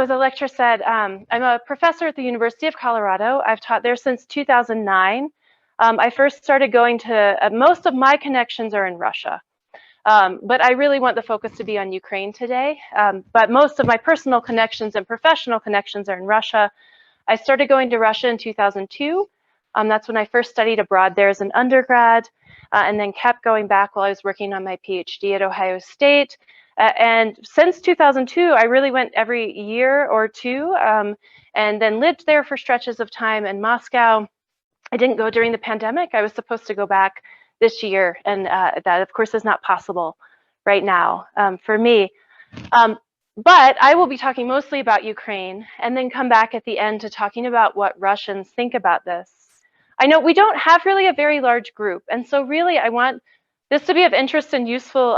as the lecturer said, I'm a professor at the University of Colorado. I've taught there since 2009. I first started going to, most of my connections are in Russia. But I really want the focus to be on Ukraine today. But most of my personal connections and professional connections are in Russia. I started going to Russia in 2002. That's when I first studied abroad there as an undergrad, and then kept going back while I was working on my PhD at Ohio State. And since 2002, I really went every year or two, and then lived there for stretches of time in Moscow. I didn't go during the pandemic. I was supposed to go back this year, and that of course is not possible right now for me. But I will be talking mostly about Ukraine, and then come back at the end to talking about what Russians think about this. I know we don't have really a very large group, and so really I want this to be of interest and useful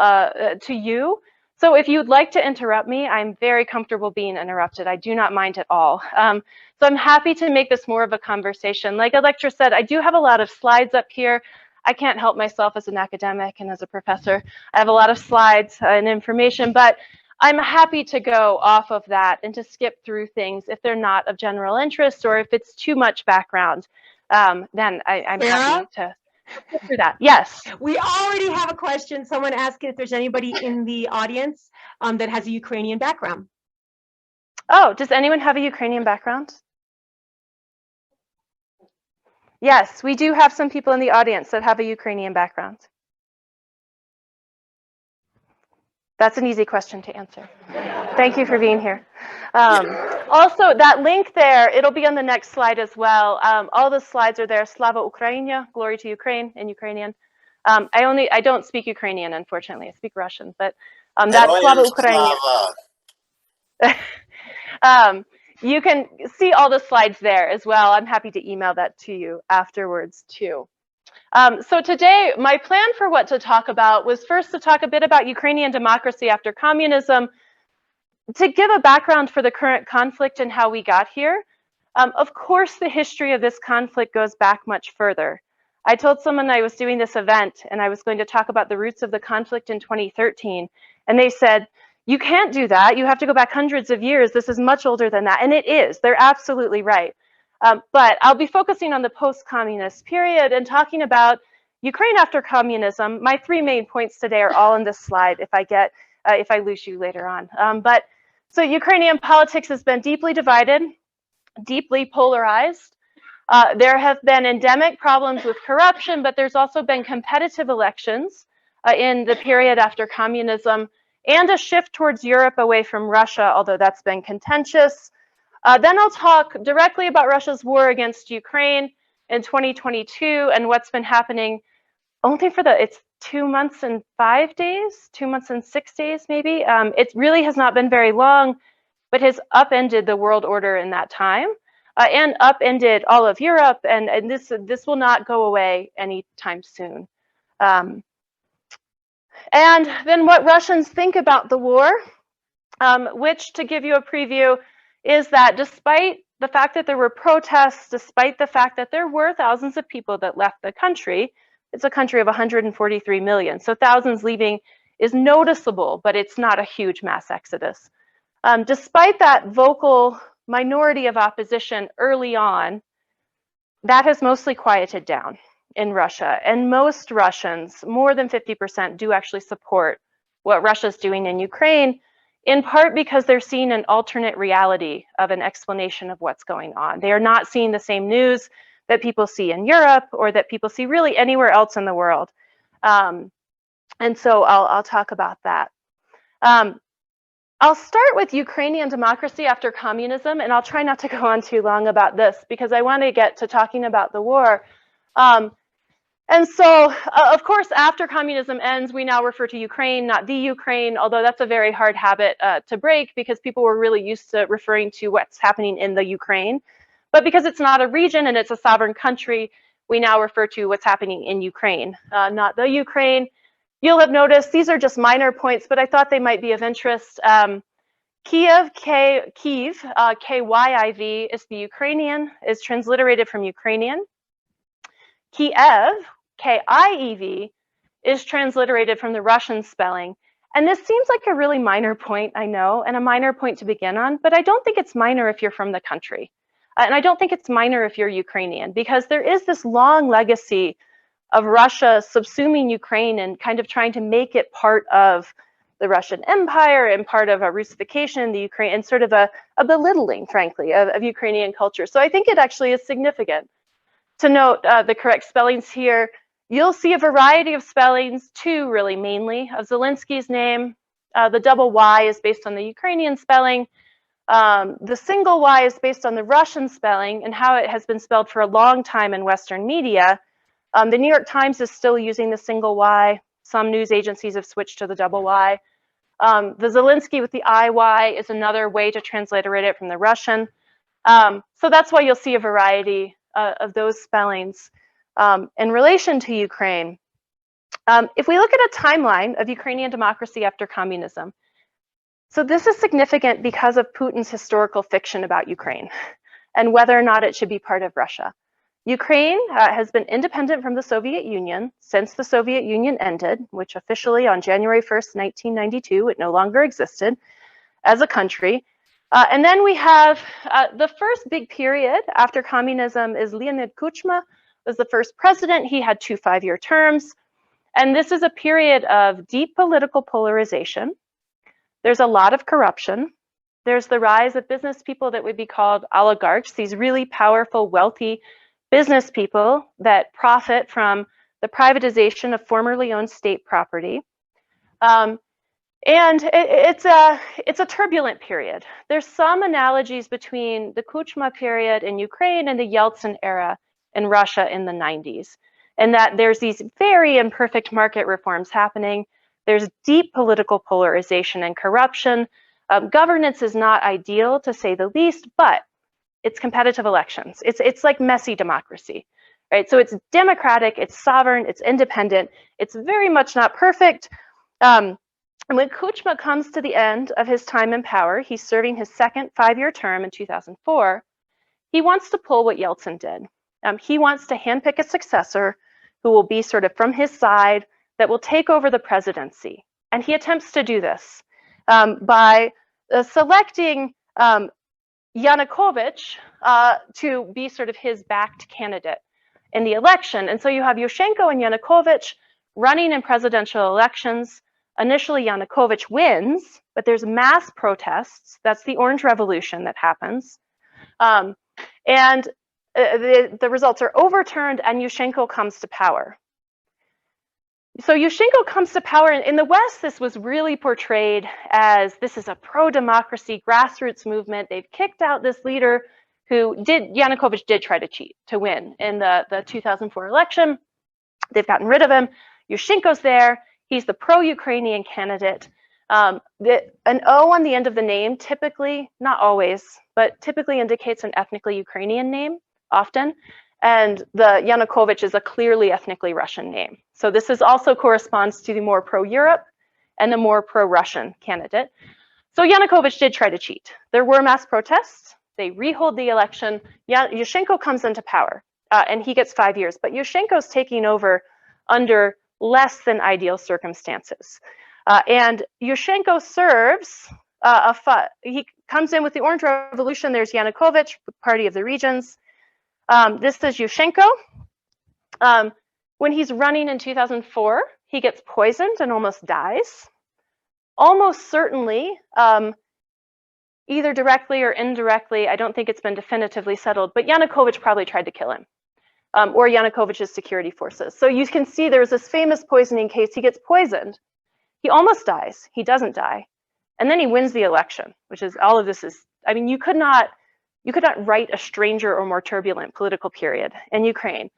to you. So if you'd like to interrupt me, I'm very comfortable being interrupted. I do not mind at all. So I'm happy to make this more of a conversation. Like a lecturer said, I do have a lot of slides up here. I can't help myself as an academic and as a professor. I have a lot of slides and information, but I'm happy to go off of that and to skip through things if they're not of general interest or if it's too much background. Then I'm happy to go through that. Yes. We already have a question. Someone asked if there's anybody in the audience that has a Ukrainian background. Oh, does anyone have a Ukrainian background? Yes, we do have some people in the audience that have a Ukrainian background. That's an easy question to answer. Thank you for being here. Also, that link there, it'll be on the next slide as well. All the slides are there. Slava Ukraina, glory to Ukraine in Ukrainian. I don't speak Ukrainian, unfortunately. I speak Russian, but that's Slava Ukraina. You can see all the slides there as well. I'm happy to email that to you afterwards too. So today, my plan for what to talk about was first to talk a bit about Ukrainian democracy after communism, to give a background for the current conflict and how we got here. Of course, the history of this conflict goes back much further. I told someone I was doing this event and I was going to talk about the roots of the conflict in 2013, and they said, you can't do that. You have to go back hundreds of years. This is much older than that. And it is. They're absolutely right. But I'll be focusing on the post-communist period and talking about Ukraine after communism. My three main points today are all in this slide if I lose you later on. So Ukrainian politics has been deeply divided, deeply polarized. There have been endemic problems with corruption, but there's also been competitive elections in the period after communism, and a shift towards Europe away from Russia, although that's been contentious. Then I'll talk directly about Russia's war against Ukraine in 2022 and what's been happening only for it's 2 months and 5 days, 2 months and 6 days maybe. It really has not been very long, but has upended the world order in that time and upended all of Europe, and this will not go away anytime soon. And then what Russians think about the war, which, to give you a preview, is that despite the fact that there were protests, despite the fact that there were thousands of people that left the country, it's a country of 143 million, so thousands leaving is noticeable, but it's not a huge mass exodus. Despite that vocal minority of opposition early on, that has mostly quieted down in Russia, and most Russians, more than 50%, do actually support what Russia's doing in Ukraine, in part because they're seeing an alternate reality of an explanation of what's going on. They are not seeing the same news that people see in Europe or that people see really anywhere else in the world. And so I'll talk about that. I'll start with Ukrainian democracy after communism, and I'll try not to go on too long about this because I want to get to talking about the war. And so, of course, after communism ends, we now refer to Ukraine, not the Ukraine, although that's a very hard habit to break because people were really used to referring to what's happening in the Ukraine. But because it's not a region and it's a sovereign country, we now refer to what's happening in Ukraine, not the Ukraine. You'll have noticed these are just minor points, but I thought they might be of interest. Kyiv, K-Y-I-V, is the Ukrainian, is transliterated from Ukrainian. Kiev, K-I-E-V, is transliterated from the Russian spelling, And this seems like a really minor point, I know, and a minor point to begin on, but I don't think it's minor if you're from the country. And I don't think it's minor if you're Ukrainian, because there is this long legacy of Russia subsuming Ukraine and kind of trying to make it part of the Russian Empire and part of a Russification, the Ukraine, and sort of a belittling, frankly, of Ukrainian culture. So I think it actually is significant to note the correct spellings here. You'll see a variety of spellings, two really mainly, of Zelensky's name. The double Y is based on the Ukrainian spelling. The single Y is based on the Russian spelling and how it has been spelled for a long time in Western media. The New York Times is still using the single Y. Some news agencies have switched to the double Y. The Zelensky with the IY is another way to transliterate it from the Russian. So that's why you'll see a variety of those spellings in relation to Ukraine. If we look at a timeline of Ukrainian democracy after communism, so this is significant because of Putin's historical fiction about Ukraine and whether or not it should be part of Russia. Ukraine has been independent from the Soviet Union since the Soviet Union ended, which officially on January 1st, 1992, it no longer existed as a country. And then we have the first big period after communism is Leonid Kuchma was the first president. He had 2 5-year terms. And this is a period of deep political polarization. There's a lot of corruption. There's the rise of business people that would be called oligarchs, these really powerful, wealthy business people that profit from the privatization of formerly owned state property. And it's a turbulent period. There's some analogies between the Kuchma period in Ukraine and the Yeltsin era in Russia in the 90s, and that there's these very imperfect market reforms happening. There's deep political polarization and corruption. Governance is not ideal, to say the least, but it's competitive elections. It's like messy democracy, right? So it's democratic, it's sovereign, it's independent. It's very much not perfect. And when Kuchma comes to the end of his time in power, he's serving his second 5-year term in 2004. He wants to pull what Yeltsin did. He wants to handpick a successor who will be sort of from his side, that will take over the presidency. And he attempts to do this by selecting Yanukovych to be sort of his backed candidate in the election. And so you have Yushchenko and Yanukovych running in presidential elections. Initially, Yanukovych wins, but there's mass protests. That's the Orange Revolution that happens. And the results are overturned and Yushchenko comes to power. So Yushchenko comes to power. In the West, this was really portrayed as this is a pro-democracy grassroots movement. They've kicked out this leader who Yanukovych did try to cheat to win in the 2004 election. They've gotten rid of him. Yushchenko's there. He's the pro-Ukrainian candidate. An O on the end of the name typically, not always, but typically indicates an ethnically Ukrainian name often. And the Yanukovych is a clearly ethnically Russian name. So this is also corresponds to the more pro-Europe and the more pro-Russian candidate. So Yanukovych did try to cheat. There were mass protests. They rehold the election. Yushchenko comes into power and he gets 5 years. But Yushchenko's taking over under less than ideal circumstances. And Yushchenko serves, he comes in with the Orange Revolution. There's Yanukovych, Party of the Regions. This is Yushchenko. When he's running in 2004, he gets poisoned and almost dies. Almost certainly, either directly or indirectly, I don't think it's been definitively settled, but Yanukovych probably tried to kill him, or Yanukovych's security forces. So you can see there's this famous poisoning case. He gets poisoned. He almost dies. He doesn't die. And then he wins the election, which is all of this is, I mean, you could not write a stranger or more turbulent political period in Ukraine.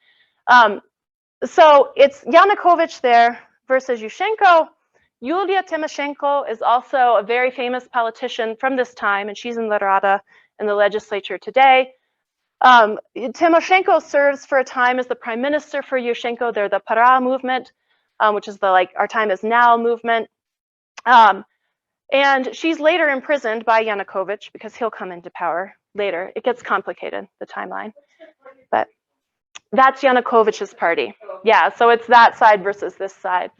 So it's Yanukovych there versus Yushchenko. Yulia Tymoshenko is also a very famous politician from this time, and she's in the Rada in the legislature today. Tymoshenko serves for a time as the prime minister for Yushchenko. They're the Para movement, which is the like our time is now movement. And she's later imprisoned by Yanukovych because he'll come into power later. It gets complicated, the timeline. But that's Yanukovych's party. Yeah, so it's that side versus this side.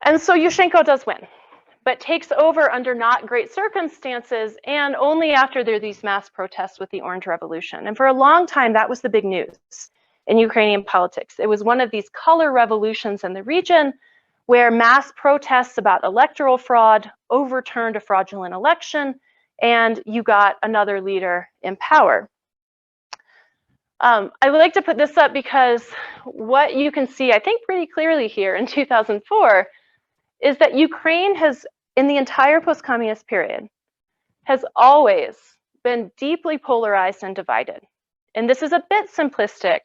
And so Yushchenko does win, but takes over under not great circumstances and only after there are these mass protests with the Orange Revolution. And for a long time, that was the big news in Ukrainian politics. It was one of these color revolutions in the region where mass protests about electoral fraud overturned a fraudulent election, and you got another leader in power. I would like to put this up because what you can see, I think, pretty clearly here in 2004 is that Ukraine has, in the entire post-communist period, has always been deeply polarized and divided. And this is a bit simplistic,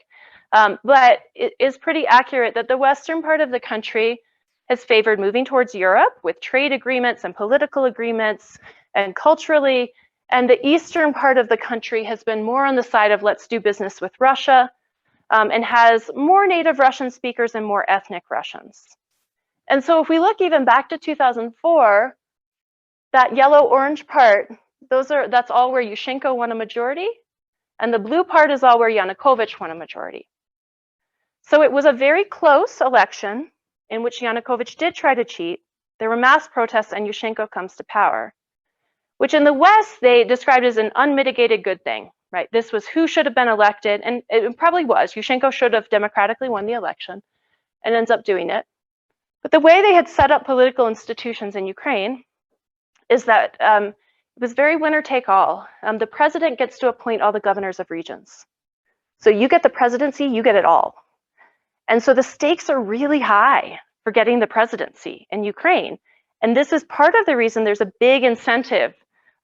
but it is pretty accurate that the western part of the country has favored moving towards Europe with trade agreements and political agreements and culturally, and the eastern part of the country has been more on the side of let's do business with Russia, and has more native Russian speakers and more ethnic Russians. And so if we look even back to 2004, that yellow-orange part, that's all where Yushchenko won a majority, and the blue part is all where Yanukovych won a majority. So it was a very close election in which Yanukovych did try to cheat. There were mass protests and Yushchenko comes to power, which in the West they described as an unmitigated good thing, right? This was who should have been elected, and it probably was. Yushchenko should have democratically won the election and ends up doing it. But the way they had set up political institutions in Ukraine is that it was very winner take all. The president gets to appoint all the governors of regions. So you get the presidency, you get it all. And so the stakes are really high for getting the presidency in Ukraine. And this is part of the reason there's a big incentive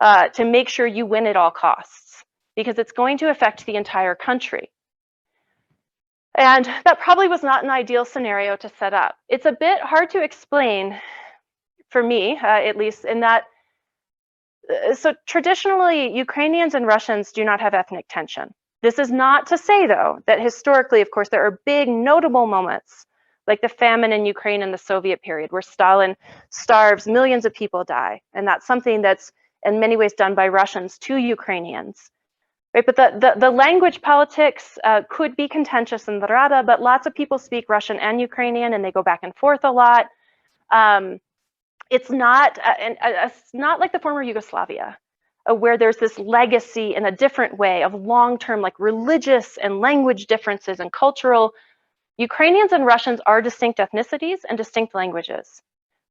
to make sure you win at all costs, because it's going to affect the entire country. And that probably was not an ideal scenario to set up. It's a bit hard to explain, for me, at least, in that, so traditionally, Ukrainians and Russians do not have ethnic tension. This is not to say, though, that historically, of course, there are big notable moments, like the famine in Ukraine in the Soviet period, where Stalin starves, millions of people die. And that's something that's in many ways done by Russians to Ukrainians. Right, but the language politics could be contentious in the Rada, but lots of people speak Russian and Ukrainian, and they go back and forth a lot. It's not like the former Yugoslavia, where there's this legacy in a different way of long-term, like religious and language differences and cultural. Ukrainians and Russians are distinct ethnicities and distinct languages,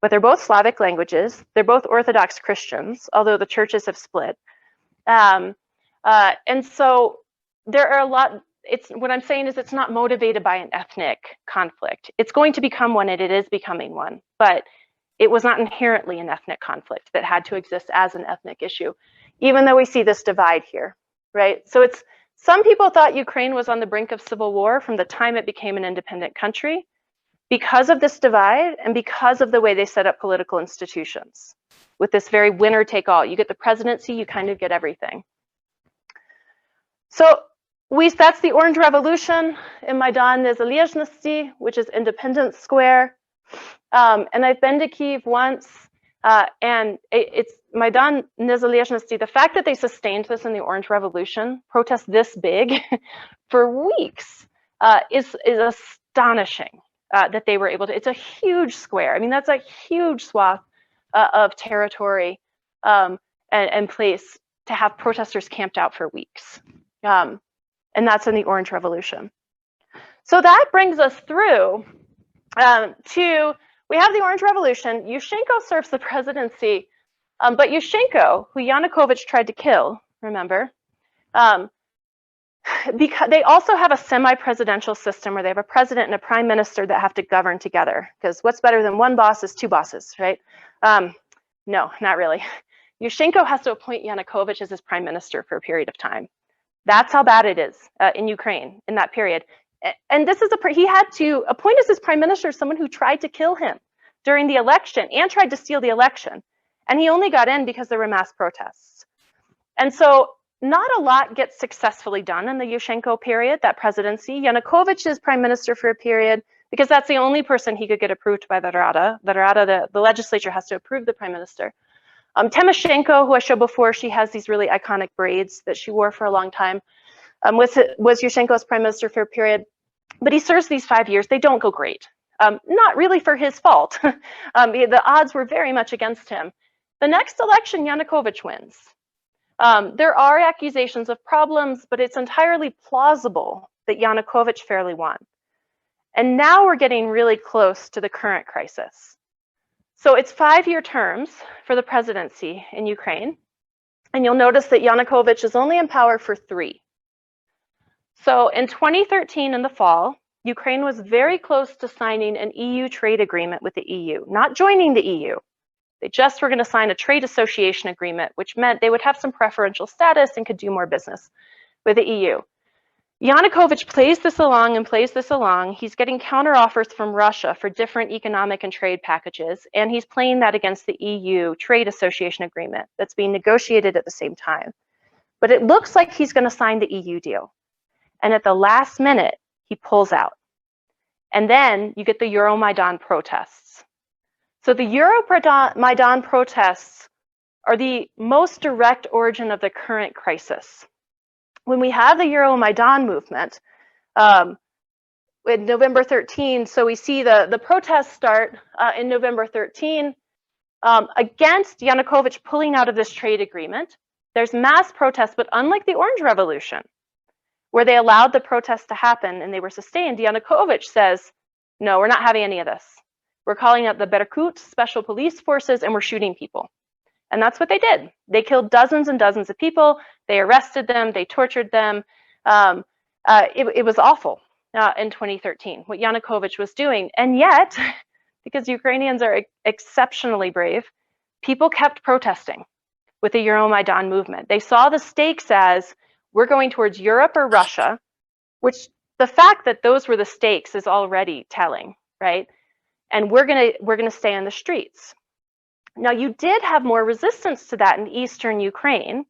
but they're both Slavic languages. They're both Orthodox Christians, although the churches have split. And so there are a lot, what I'm saying is it's not motivated by an ethnic conflict. It's going to become one, and it is becoming one, but it was not inherently an ethnic conflict that had to exist as an ethnic issue, even though we see this divide here, right? So some people thought Ukraine was on the brink of civil war from the time it became an independent country because of this divide and because of the way they set up political institutions with this very winner take all. You get the presidency, you kind of get everything. So that's the Orange Revolution in Maidan Nezalezhnosti, which is Independence Square. And I've been to Kyiv once, and it's Maidan Nezalezhnosti. The fact that they sustained this in the Orange Revolution, protests this big for weeks, is astonishing that they were able to. It's a huge square. I mean, that's a huge swath of territory and place to have protesters camped out for weeks. And that's in the Orange Revolution. So that brings us through we have the Orange Revolution. Yushchenko serves the presidency, but Yushchenko, who Yanukovych tried to kill, remember, because they also have a semi-presidential system where they have a president and a prime minister that have to govern together, because what's better than one boss is two bosses, right? No, not really. Yushchenko has to appoint Yanukovych as his prime minister for a period of time. That's how bad it is in Ukraine in that period. And this is he had to appoint as his prime minister someone who tried to kill him during the election and tried to steal the election. And he only got in because there were mass protests. And so not a lot gets successfully done in the Yushchenko period, that presidency. Yanukovych is prime minister for a period because that's the only person he could get approved by the Rada. The legislature has to approve the prime minister. Tymoshenko, who I showed before, she has these really iconic braids that she wore for a long time, was Yushchenko's prime minister for a period, but he serves these 5 years. They don't go great. not really for his fault. The odds were very much against him. The next election, Yanukovych wins. There are accusations of problems, but it's entirely plausible that Yanukovych fairly won. And now we're getting really close to the current crisis. So it's 5-year terms for the presidency in Ukraine. And you'll notice that Yanukovych is only in power for 3. So in 2013 in the fall, Ukraine was very close to signing an EU trade agreement with the EU, not joining the EU. They just were going to sign a trade association agreement, which meant they would have some preferential status and could do more business with the EU. Yanukovych plays this along and plays this along. He's getting counteroffers from Russia for different economic and trade packages, and he's playing that against the EU trade association agreement that's being negotiated at the same time. But it looks like he's going to sign the EU deal. And at the last minute, he pulls out. And then you get the Euromaidan protests. So the Euromaidan protests are the most direct origin of the current crisis. When we have the Euromaidan movement in November 13, so we see the protests start in November 13 against Yanukovych pulling out of this trade agreement. There's mass protests, but unlike the Orange Revolution, where they allowed the protests to happen and they were sustained, Yanukovych says, no, we're not having any of this. We're calling out the Berkut special police forces and we're shooting people. And that's what they did. They killed dozens and dozens of people. They arrested them. They tortured them. It was awful in 2013, what Yanukovych was doing. And yet, because Ukrainians are exceptionally brave, people kept protesting with the Euromaidan movement. They saw the stakes as we're going towards Europe or Russia, which the fact that those were the stakes is already telling, right? And we're gonna stay on the streets. Now, you did have more resistance to that in eastern Ukraine,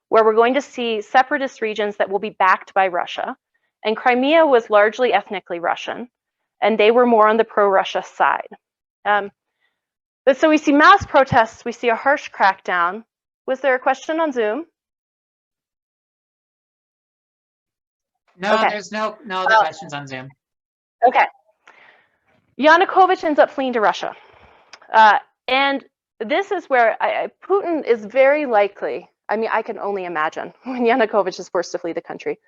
where we're going to see separatist regions that will be backed by Russia. And Crimea was largely ethnically Russian, and they were more on the pro-Russia side. But so we see mass protests, we see a harsh crackdown. Was there a question on Zoom? No, Okay. there's no other questions on Zoom. Okay. Yanukovych ends up fleeing to Russia. And this is where Putin is very likely, I mean, I can only imagine when Yanukovych is forced to flee the country,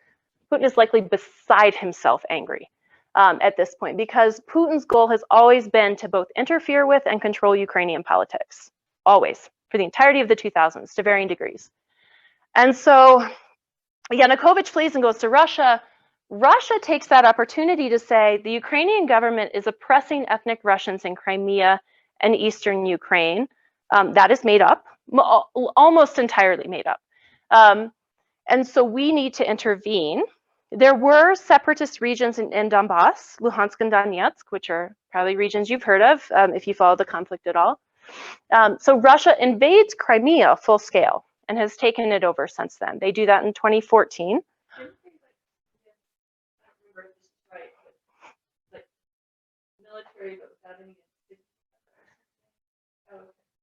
Putin is likely beside himself angry at this point, because Putin's goal has always been to both interfere with and control Ukrainian politics, always, for the entirety of the 2000s to varying degrees. And so Yanukovych flees and goes to Russia. Russia takes that opportunity to say the Ukrainian government is oppressing ethnic Russians in Crimea and eastern Ukraine. That is made up, almost entirely made up. And so we need to intervene. There were separatist regions in Donbass, Luhansk and Donetsk, which are probably regions you've heard of if you follow the conflict at all. So Russia invades Crimea full scale and has taken it over since then. They do that in 2014.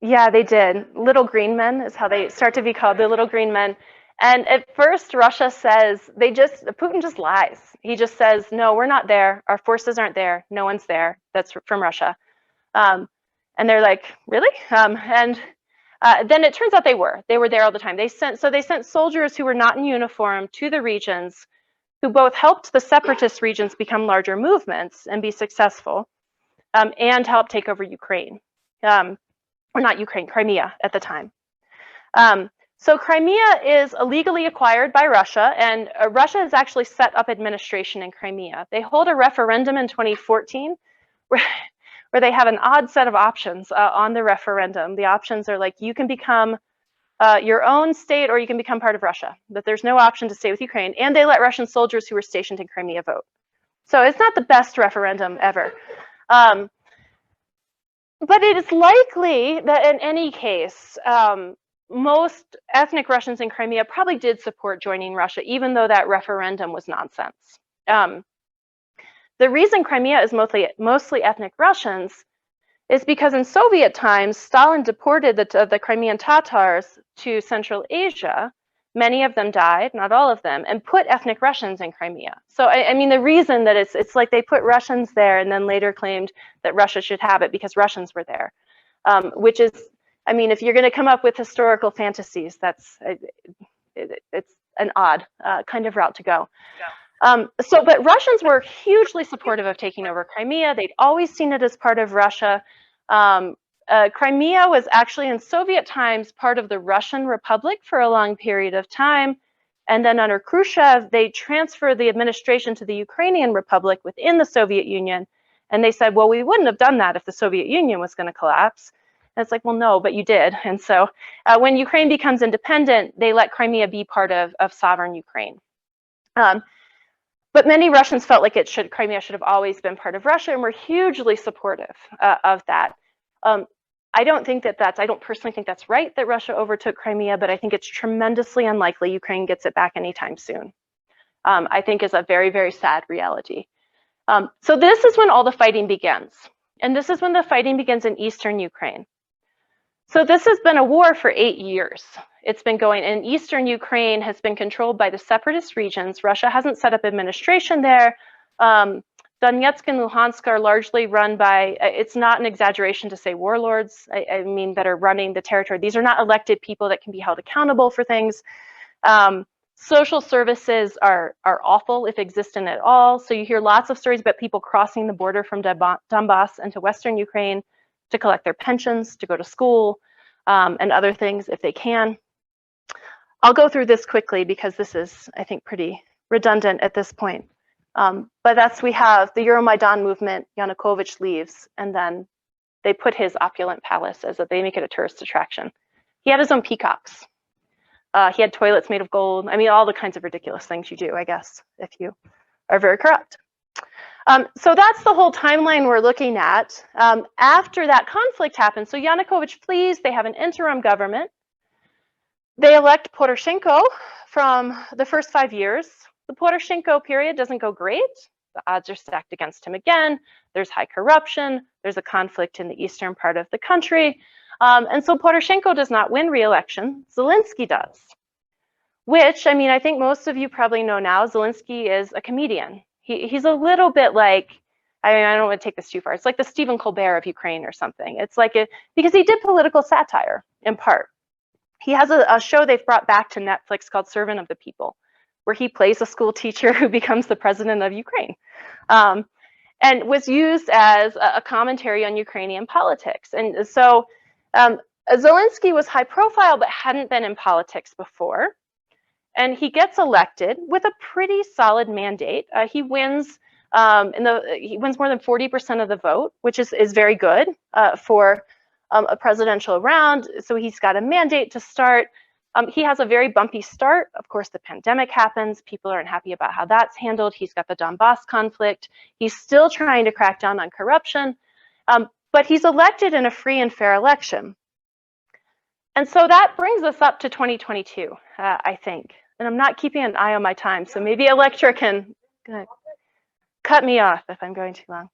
Yeah, they did. Little green men is how they start to be called, the little green men. And at first, Russia says, Putin just lies. He just says, no, we're not there. Our forces aren't there. No one's there. That's from Russia. And they're like, really? Then it turns out they were there all the time. They sent soldiers who were not in uniform to the regions, who both helped the separatist regions become larger movements and be successful, and helped take over Ukraine. Or not Ukraine, Crimea at the time. So Crimea is illegally acquired by Russia, and Russia has actually set up administration in Crimea. They hold a referendum in 2014 where they have an odd set of options on the referendum. The options are like, you can become your own state or you can become part of Russia, but there's no option to stay with Ukraine. And they let Russian soldiers who were stationed in Crimea vote. So it's not the best referendum ever. But it is likely that in any case, most ethnic Russians in Crimea probably did support joining Russia, even though that referendum was nonsense. The reason Crimea is mostly ethnic Russians is because in Soviet times, Stalin deported the Crimean Tatars to Central Asia Many of them died, not all of them, and put ethnic Russians in Crimea. So I mean, the reason that it's like they put Russians there and then later claimed that Russia should have it because Russians were there, which is, I mean, if you're going to come up with historical fantasies, it's an odd kind of route to go. But Russians were hugely supportive of taking over Crimea. They'd always seen it as part of Russia. Crimea was actually in Soviet times part of the Russian Republic for a long period of time. And then under Khrushchev, they transferred the administration to the Ukrainian Republic within the Soviet Union. And they said, well, we wouldn't have done that if the Soviet Union was going to collapse. And it's like, well, no, but you did. And so when Ukraine becomes independent, they let Crimea be part of sovereign Ukraine. But many Russians felt like Crimea should have always been part of Russia and were hugely supportive of that. I don't personally think that's right that Russia overtook Crimea, but I think it's tremendously unlikely Ukraine gets it back anytime soon. I think is a very, very sad reality. So this is when all the fighting begins. And this is when the fighting begins in eastern Ukraine. So this has been a war for 8 years. It's been going, and eastern Ukraine has been controlled by the separatist regions. Russia hasn't set up administration there. Donetsk and Luhansk are largely run by, it's not an exaggeration to say warlords, I mean, that are running the territory. These are not elected people that can be held accountable for things. Social services are awful, if existent at all. So you hear lots of stories about people crossing the border from Donbass into Western Ukraine to collect their pensions, to go to school, and other things if they can. I'll go through this quickly because this is, I think, pretty redundant at this point. But we have the Euromaidan movement, Yanukovych leaves, and then they put his opulent palace they make it a tourist attraction. He had his own peacocks. He had toilets made of gold. I mean, all the kinds of ridiculous things you do, I guess, if you are very corrupt. So that's the whole timeline we're looking at. After that conflict happens, so Yanukovych flees, they have an interim government. They elect Poroshenko from the first 5 years. The Poroshenko period doesn't go great. The odds are stacked against him again. There's high corruption. There's a conflict in the eastern part of the country. And so Poroshenko does not win re-election. Zelensky does, which, I mean, I think most of you probably know now, Zelensky is a comedian. He's a little bit like, I mean, I don't want to take this too far. It's like the Stephen Colbert of Ukraine or something. It's like because he did political satire in part. He has a show they've brought back to Netflix called Servant of the People, where he plays a school teacher who becomes the president of Ukraine, and was used as a commentary on Ukrainian politics. And so Zelensky was high profile, but hadn't been in politics before. And he gets elected with a pretty solid mandate. He wins he wins more than 40% of the vote, which is very good for a presidential round. So he's got a mandate to start. He has a very bumpy start. Of course, the pandemic happens. People aren't happy about how that's handled. He's got the Donbass conflict. He's still trying to crack down on corruption, but he's elected in a free and fair election. And so that brings us up to 2022, I think. And I'm not keeping an eye on my time, so maybe Electra can cut me off if I'm going too long.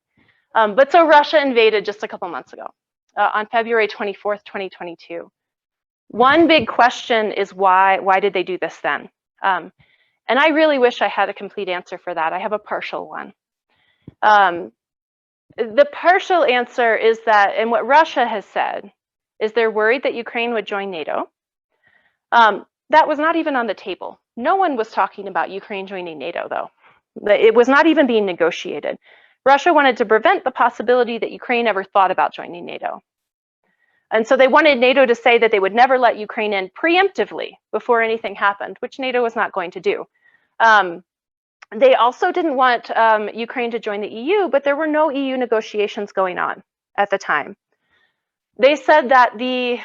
But so Russia invaded just a couple months ago, on February 24th, 2022. One big question is why did they do this then? And I really wish I had a complete answer for that. I have a partial one. The partial answer is that, and what Russia has said, is they're worried that Ukraine would join NATO. That was not even on the table. No one was talking about Ukraine joining NATO, though. It was not even being negotiated. Russia wanted to prevent the possibility that Ukraine ever thought about joining NATO. And so they wanted NATO to say that they would never let Ukraine in preemptively before anything happened, which NATO was not going to do. They also didn't want Ukraine to join the EU, but there were no EU negotiations going on at the time. They said that the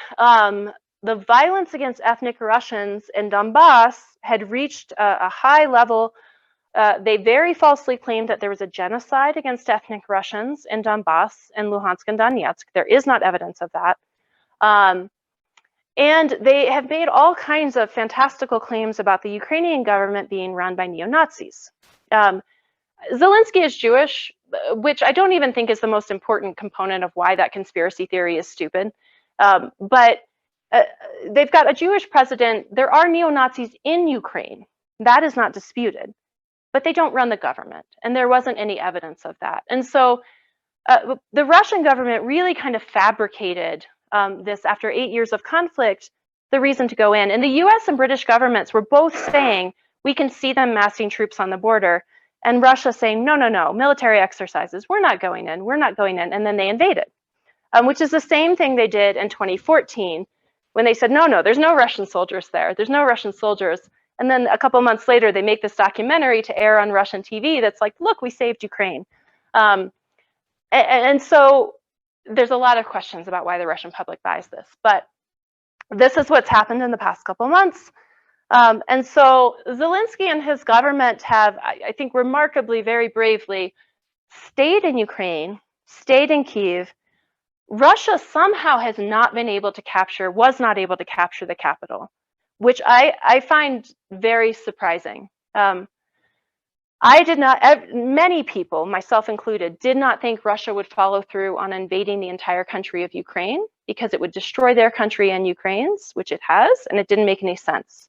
violence against ethnic Russians in Donbass had reached a high level. They very falsely claimed that there was a genocide against ethnic Russians in Donbass and Luhansk and Donetsk. There is not evidence of that. And they have made all kinds of fantastical claims about the Ukrainian government being run by neo-Nazis. Zelensky is Jewish, which I don't even think is the most important component of why that conspiracy theory is stupid. But they've got a Jewish president. There are neo-Nazis in Ukraine. That is not disputed, but they don't run the government, and there wasn't any evidence of that. And so the Russian government really kind of fabricated this after 8 years of conflict, the reason to go in. And the US and British governments were both saying, we can see them massing troops on the border, and Russia saying, no, no, no, military exercises, we're not going in, we're not going in, and then they invaded, which is the same thing they did in 2014, when they said, no, no, there's no Russian soldiers there, there's no Russian soldiers. And then a couple months later, they make this documentary to air on Russian TV that's like, look, we saved Ukraine. And so there's a lot of questions about why the Russian public buys this, but this is what's happened in the past couple months. And so Zelensky and his government have, I think, remarkably, very bravely stayed in Ukraine, stayed in Kyiv. Russia somehow has not been able to capture, was not able to capture the capital, which I find very surprising. I did not, many people, myself included, did not think Russia would follow through on invading the entire country of Ukraine because it would destroy their country and Ukraine's, which it has, and it didn't make any sense.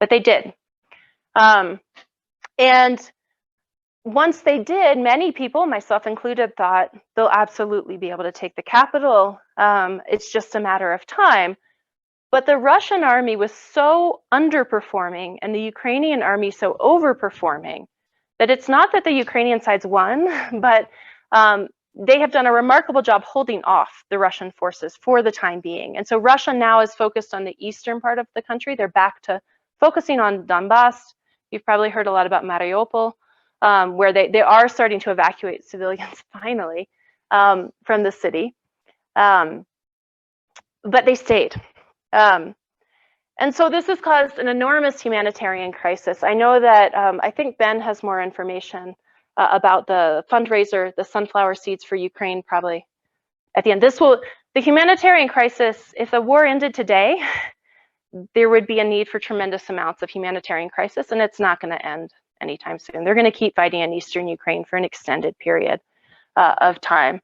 But they did. And once they did, many people, myself included, thought they'll absolutely be able to take the capital. It's just a matter of time. But the Russian army was so underperforming and the Ukrainian army so overperforming that it's not that the Ukrainian side's won, but they have done a remarkable job holding off the Russian forces for the time being. And so Russia now is focused on the eastern part of the country. They're back to focusing on Donbass. You've probably heard a lot about Mariupol, where they are starting to evacuate civilians finally from the city. But they stayed. And so this has caused an enormous humanitarian crisis. I know that I think Ben has more information about the fundraiser, the sunflower seeds for Ukraine, probably at the end. The humanitarian crisis, if the war ended today, there would be a need for tremendous amounts of humanitarian crisis, and it's not going to end anytime soon. They're going to keep fighting in eastern Ukraine for an extended period of time.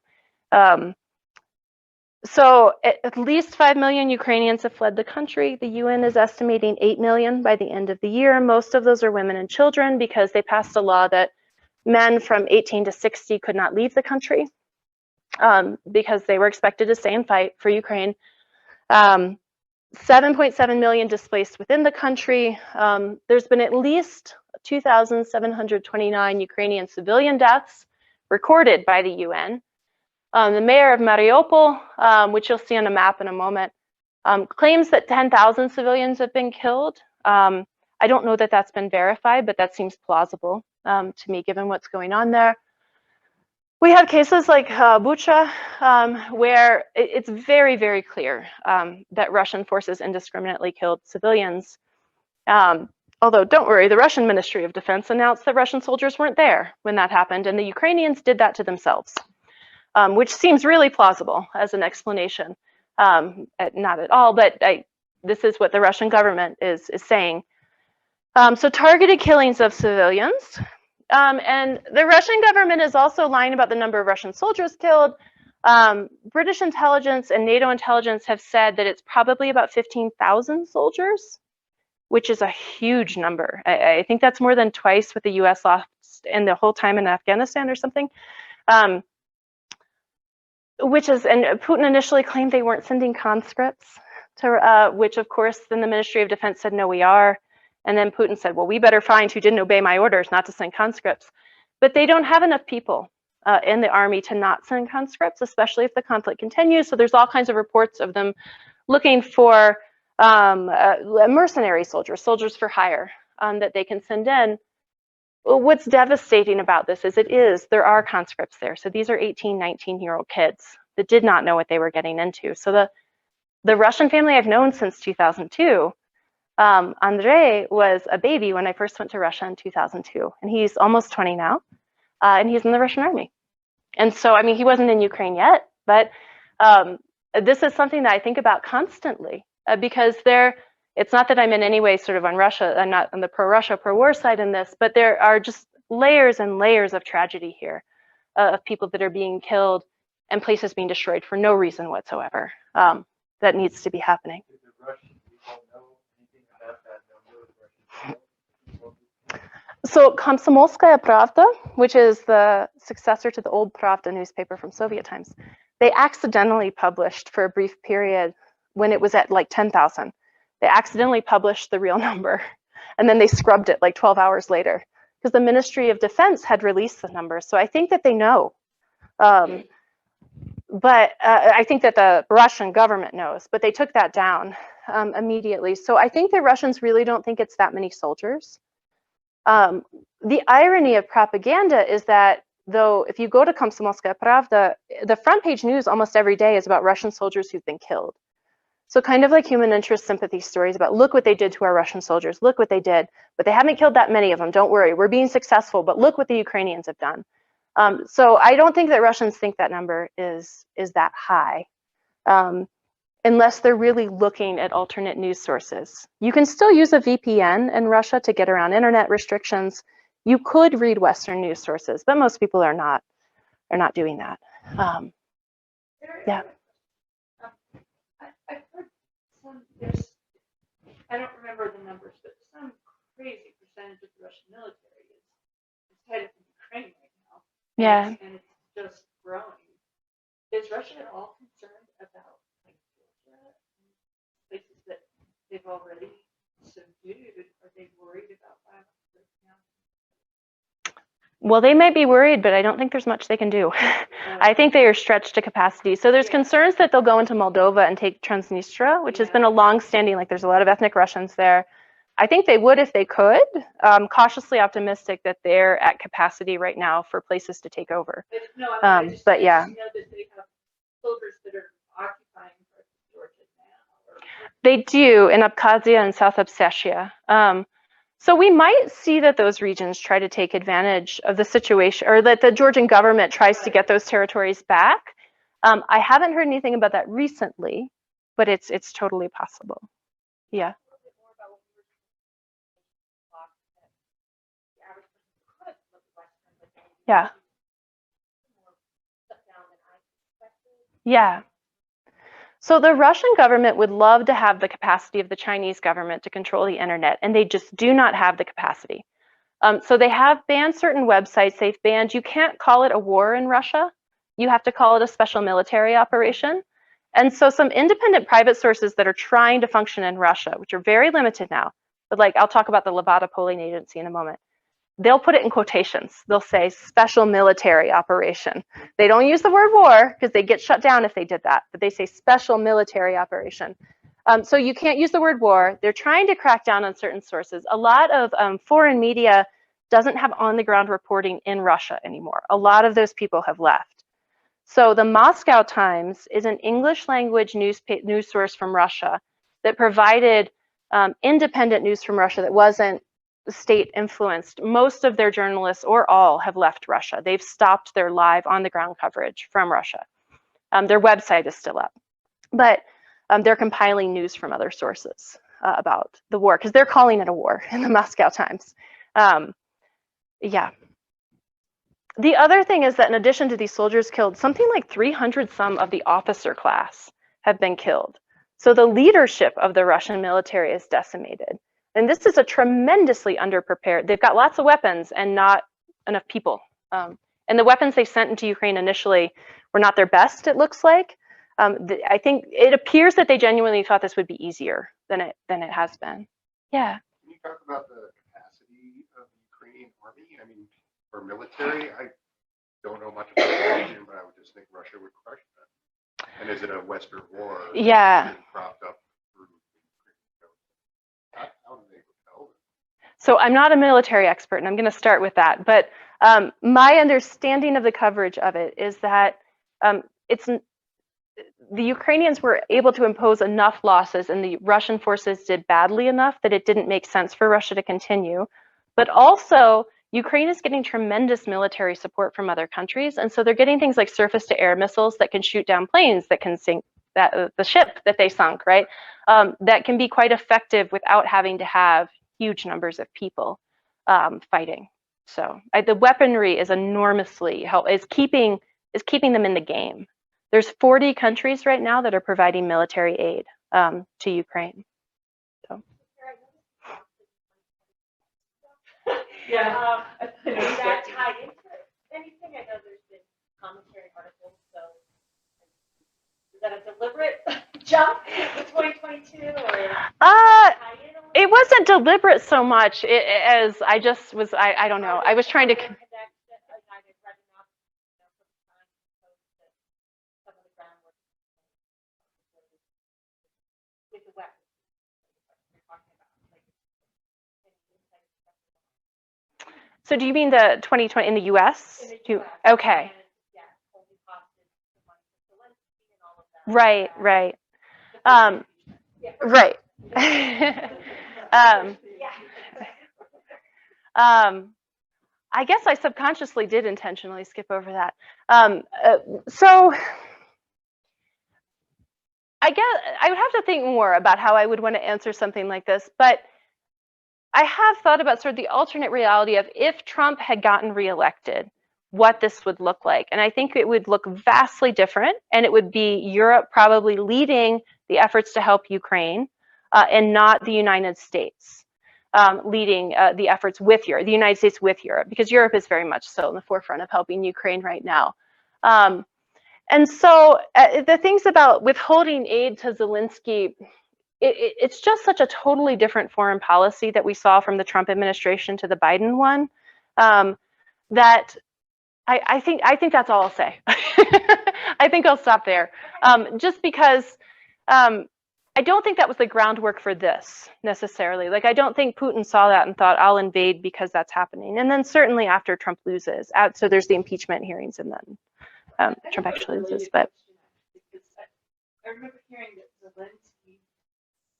So at least 5 million Ukrainians have fled the country. The UN is estimating 8 million by the end of the year. Most of those are women and children because they passed a law that men from 18 to 60 could not leave the country because they were expected to stay and fight for Ukraine. 7.7 million displaced within the country. There's been at least 2,729 Ukrainian civilian deaths recorded by the UN. The mayor of Mariupol, which you'll see on a map in a moment, claims that 10,000 civilians have been killed. I don't know that that's been verified, but that seems plausible to me, given what's going on there. We have cases like Bucha, where it's very, very clear that Russian forces indiscriminately killed civilians. Although, don't worry, the Russian Ministry of Defense announced that Russian soldiers weren't there when that happened, and the Ukrainians did that to themselves. Which seems really plausible as an explanation. Not at all, but this is what the Russian government is saying. So targeted killings of civilians. And the Russian government is also lying about the number of Russian soldiers killed. British intelligence and NATO intelligence have said that it's probably about 15,000 soldiers, which is a huge number. I think that's more than twice what the US lost in the whole time in Afghanistan or something. And Putin initially claimed they weren't sending conscripts, to, which of course then the Ministry of Defense said, no, we are. And then Putin said, well, we better find who didn't obey my orders not to send conscripts. But they don't have enough people in the army to not send conscripts, especially if the conflict continues. So there's all kinds of reports of them looking for mercenary soldiers, soldiers for hire that they can send in. Well, what's devastating about this is there are conscripts there. So these are 18, 19-year-old kids that did not know what they were getting into. So the Russian family I've known since 2002, Andrei was a baby when I first went to Russia in 2002, and he's almost 20 now, and he's in the Russian army. And so, I mean, he wasn't in Ukraine yet, but this is something that I think about constantly because it's not that I'm in any way sort of on Russia, I'm not on the pro-Russia, pro-war side in this, but there are just layers and layers of tragedy here of people that are being killed and places being destroyed for no reason whatsoever that needs to be happening. So Komsomolskaya Pravda, which is the successor to the old Pravda newspaper from Soviet times, they accidentally published for a brief period when it was at like 10,000. They accidentally published the real number, and then they scrubbed it like 12 hours later because the Ministry of Defense had released the number. So I think that they know. But I think that the Russian government knows, but they took that down immediately. So I think the Russians really don't think it's that many soldiers. The irony of propaganda is that though, if you go to Komsomolskaya Pravda, the front page news almost every day is about Russian soldiers who've been killed. So kind of like human interest sympathy stories about look what they did to our Russian soldiers, look what they did, but they haven't killed that many of them, don't worry, we're being successful, but look what the Ukrainians have done. So I don't think that Russians think that number is that high, unless they're really looking at alternate news sources. You can still use a VPN in Russia to get around internet restrictions. You could read Western news sources, but most people are not doing that. Yeah. I've heard some, I don't remember the numbers, but some crazy percentage of the Russian military is tied up in Ukraine right now. Yeah. And it's just growing. Is Russia at all concerned about like Georgia and places that they've already subdued? Are they worried about violence breaking out? Well, they might be worried, but I don't think there's much they can do. I think they are stretched to capacity. So there's concerns that they'll go into Moldova and take Transnistria, which has been a long-standing, like there's a lot of ethnic Russians there. I think they would if they could. Cautiously optimistic that they're at capacity right now for places to take over. No, I mean, but yeah. I just know that they have soldiers that are occupying parts of Georgia now. They do in Abkhazia and South Ossetia. So we might see that those regions try to take advantage of the situation, or that the Georgian government tries to get those territories back. I haven't heard anything about that recently, but it's totally possible. Yeah. Yeah. Yeah. So the Russian government would love to have the capacity of the Chinese government to control the internet, and they just do not have the capacity. So they have banned certain websites. They've banned, you can't call it a war in Russia. You have to call it a special military operation. And so some independent private sources that are trying to function in Russia, which are very limited now, but like I'll talk about the Levada polling agency in a moment. They'll put it in quotations. They'll say special military operation. They don't use the word war because they get shut down if they did that, but they say special military operation. So you can't use the word war. They're trying to crack down on certain sources. A lot of foreign media doesn't have on-the-ground reporting in Russia anymore. A lot of those people have left. So the Moscow Times is an English language news source from Russia that provided independent news from Russia that wasn't state influenced. Most of their journalists, or all, have left Russia. They've stopped their live on-the-ground coverage from Russia. Their website is still up, but they're compiling news from other sources about the war, because they're calling it a war in the Moscow Times. Yeah. The other thing is that in addition to these soldiers killed, something like 300 some of the officer class have been killed. So the leadership of the Russian military is decimated. And this is a tremendously underprepared, they've got lots of weapons and not enough people. And the weapons they sent into Ukraine initially were not their best, it looks like. I think it appears that they genuinely thought this would be easier than it has been. Yeah. Can you talk about the capacity of the Ukrainian army? I mean, for military, I don't know much about the region, but I would just think Russia would crush them. And is it a Western war? Yeah. Propped up through how do they repel them? So I'm not a military expert, and I'm going to start with that. But my understanding of the coverage of it is that the Ukrainians were able to impose enough losses, and the Russian forces did badly enough that it didn't make sense for Russia to continue. But also, Ukraine is getting tremendous military support from other countries, and so they're getting things like surface-to-air missiles that can shoot down planes, that can sink the ship that they sunk, right? That can be quite effective without having to have huge numbers of people fighting. So the weaponry is enormously is keeping them in the game. There's 40 countries right now that are providing military aid to Ukraine. So. Yeah. Does that tie into anything? I know there's been commentary articles, so is that a deliberate jump to 2022 or tie in a little It wasn't deliberate so much as I just was, I don't know. I was trying to, so do you mean the 2020 in the US? Okay. Right, right. Right. I guess I subconsciously did intentionally skip over that. So I guess I would have to think more about how I would want to answer something like this, but I have thought about sort of the alternate reality of if Trump had gotten reelected, what this would look like. And I think it would look vastly different, and it would be Europe probably leading the efforts to help Ukraine, and not the United States leading the efforts with Europe, the United States with Europe, because Europe is very much so in the forefront of helping Ukraine right now. And so the things about withholding aid to Zelensky, it's just such a totally different foreign policy that we saw from the Trump administration to the Biden one, that I think that's all I'll say. I think I'll stop there, just because I don't think that was the groundwork for this necessarily. Like, I don't think Putin saw that and thought, I'll invade because that's happening. And then certainly after Trump loses, so there's the impeachment hearings, and then Trump actually loses. But I remember hearing that Zelensky,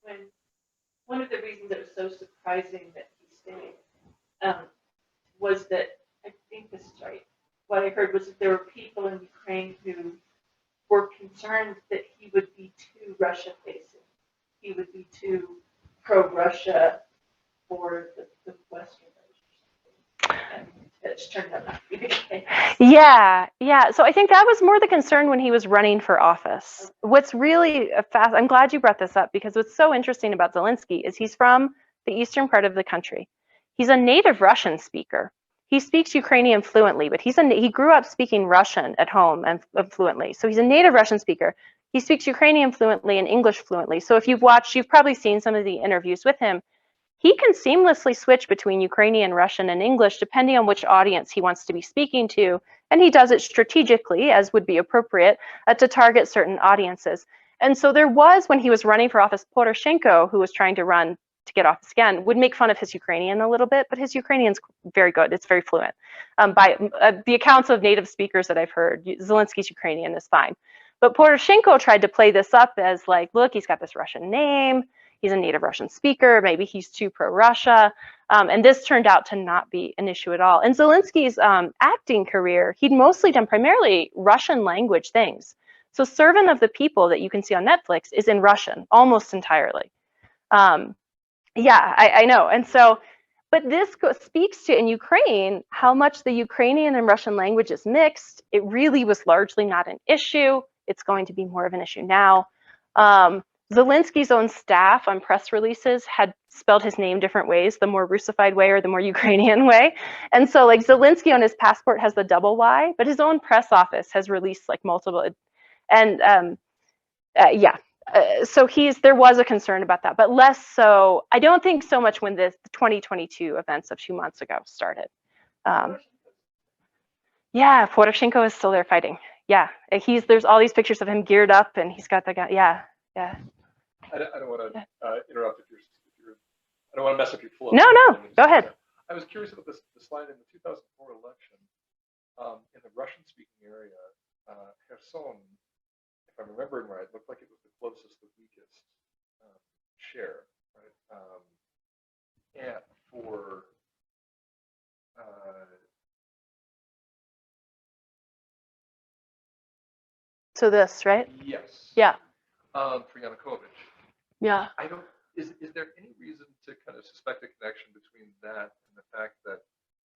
when one of the reasons it was so surprising that he stayed, was that, I think this is right, what I heard was that there were people in Ukraine who were concerned that he would be too Russia facing. He would be too pro-Russia for the Westerners or something. And it's turned out not to be the case. yeah. So I think that was more the concern when he was running for office. What's really I'm glad you brought this up, because what's so interesting about Zelensky is he's from the eastern part of the country. He's a native Russian speaker. He speaks Ukrainian fluently, but he grew up speaking Russian at home and fluently. So he's a native Russian speaker. He speaks Ukrainian fluently and English fluently. So if you've probably seen some of the interviews with him. He can seamlessly switch between Ukrainian, Russian, and English depending on which audience he wants to be speaking to. And he does it strategically, as would be appropriate, to target certain audiences. And so there was, when he was running for office, Poroshenko, who was trying to run to get office again, would make fun of his Ukrainian a little bit, but his Ukrainian's very good. It's very fluent. By the accounts of native speakers that I've heard, Zelensky's Ukrainian is fine. But Poroshenko tried to play this up as like, look, he's got this Russian name. He's a native Russian speaker. Maybe he's too pro-Russia. And this turned out to not be an issue at all. In Zelensky's acting career, he'd mostly done primarily Russian language things. So Servant of the People that you can see on Netflix is in Russian, almost entirely. Yeah, I know. And so, but this speaks to, in Ukraine, how much the Ukrainian and Russian language is mixed. It really was largely not an issue. It's going to be more of an issue now. Zelensky's own staff on press releases had spelled his name different ways, the more Russified way or the more Ukrainian way. And so like Zelensky on his passport has the double Y, but his own press office has released like multiple. And yeah, so there was a concern about that, but less so. I don't think so much when the 2022 events of 2 months ago started. Yeah, Poroshenko is still there fighting. Yeah, there's all these pictures of him geared up, and he's got the gun. Yeah. I don't want to interrupt if you're I don't want to mess up your flow. No, go ahead. I was curious about the slide in the 2004 election in the Russian-speaking area. Kherson, if I'm remembering right, looked like it was the closest, the weakest share, right? And for so this, right? yes. Yeah. For Yanukovych. Yeah. I don't. Is there any reason to kind of suspect a connection between that and the fact that,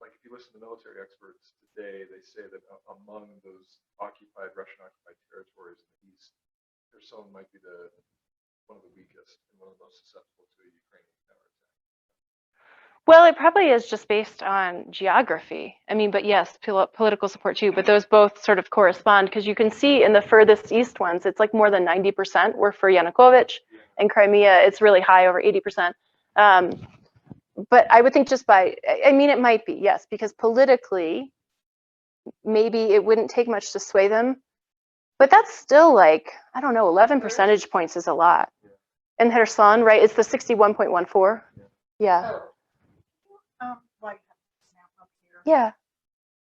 like, if you listen to military experts today, they say that among those Russian-occupied territories in the east, Kherson might be one of the weakest and one of the most susceptible to a Ukrainian counterattack. Well, it probably is just based on geography. I mean, but yes, political support too, but those both sort of correspond because you can see in the furthest east ones, it's like more than 90% were for Yanukovych. In Crimea, it's really high, over 80%. But I would think just by, I mean, it might be, yes, because politically, maybe it wouldn't take much to sway them. But that's still like, I don't know, 11 percentage points is a lot. And Kherson, right, it's the 61.14. Yeah. Like snap up here. Yeah.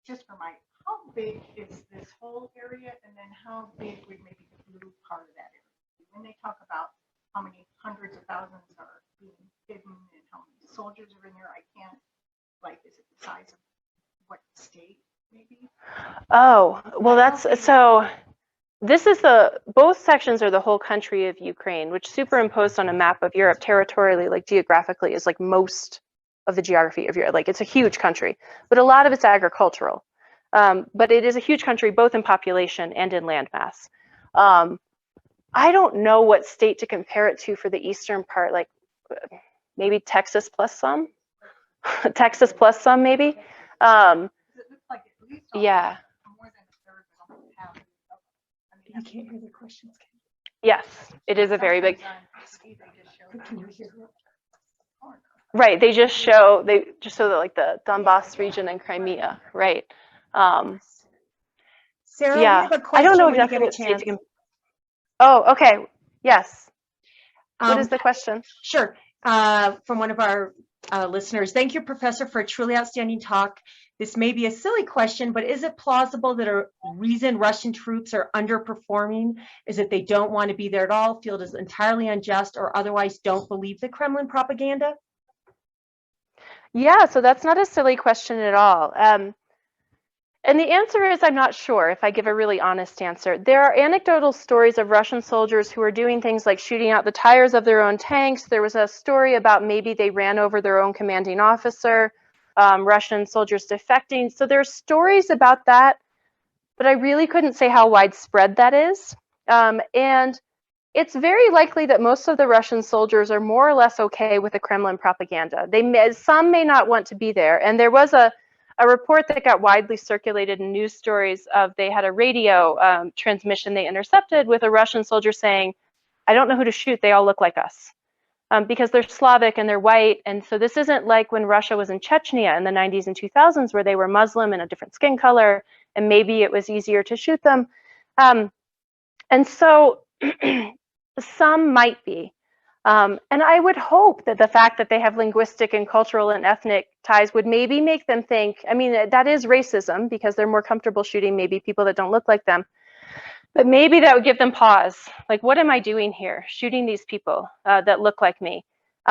Just for how big is this whole area, and then how big would maybe the blue part of that area? When they talk about how many hundreds of thousands are being hidden and how many soldiers are in there, I can't, is it the size of what state maybe? Oh, well, that's so. This is both sections are the whole country of Ukraine, which superimposed on a map of Europe territorially, like geographically, is like most of the geography of Europe. Like it's a huge country, but a lot of it's agricultural. But it is a huge country, both in population and in landmass. I don't know what state to compare it to for the eastern part, like maybe Texas plus some, Texas plus some maybe. It looks like at least Yeah. more than a third, but almost half. You can't hear the questions. Yes, it is a very big. Can you hear it? Right, they just show that like the Donbass region and Crimea, right? Sarah, Yeah, we have a question I don't know when you exactly get a what state chance. to Oh, okay. Yes. What is the question? Sure. From one of our listeners. Thank you, Professor, for a truly outstanding talk. This may be a silly question, but is it plausible that a reason Russian troops are underperforming is that they don't want to be there at all, feel it is entirely unjust, or otherwise don't believe the Kremlin propaganda? Yeah, so that's not a silly question at all. And the answer is I'm not sure, if I give a really honest answer. There are anecdotal stories of Russian soldiers who are doing things like shooting out the tires of their own tanks. There was a story about maybe they ran over their own commanding officer, Russian soldiers defecting. So there's stories about that, but I really couldn't say how widespread that is. And it's very likely that most of the Russian soldiers are more or less okay with the Kremlin propaganda. Some may not want to be there. And there was a report that got widely circulated in news stories of they had a radio transmission they intercepted with a Russian soldier saying, I don't know who to shoot, they all look like us. Because they're Slavic and they're white. And so this isn't like when Russia was in Chechnya in the 90s and 2000s where they were Muslim and a different skin color, and maybe it was easier to shoot them. And so some might be. And I would hope that the fact that they have linguistic and cultural and ethnic ties would maybe make them think, I mean, that is racism because they're more comfortable shooting maybe people that don't look like them. But maybe that would give them pause. Like, what am I doing here? Shooting these people that look like me.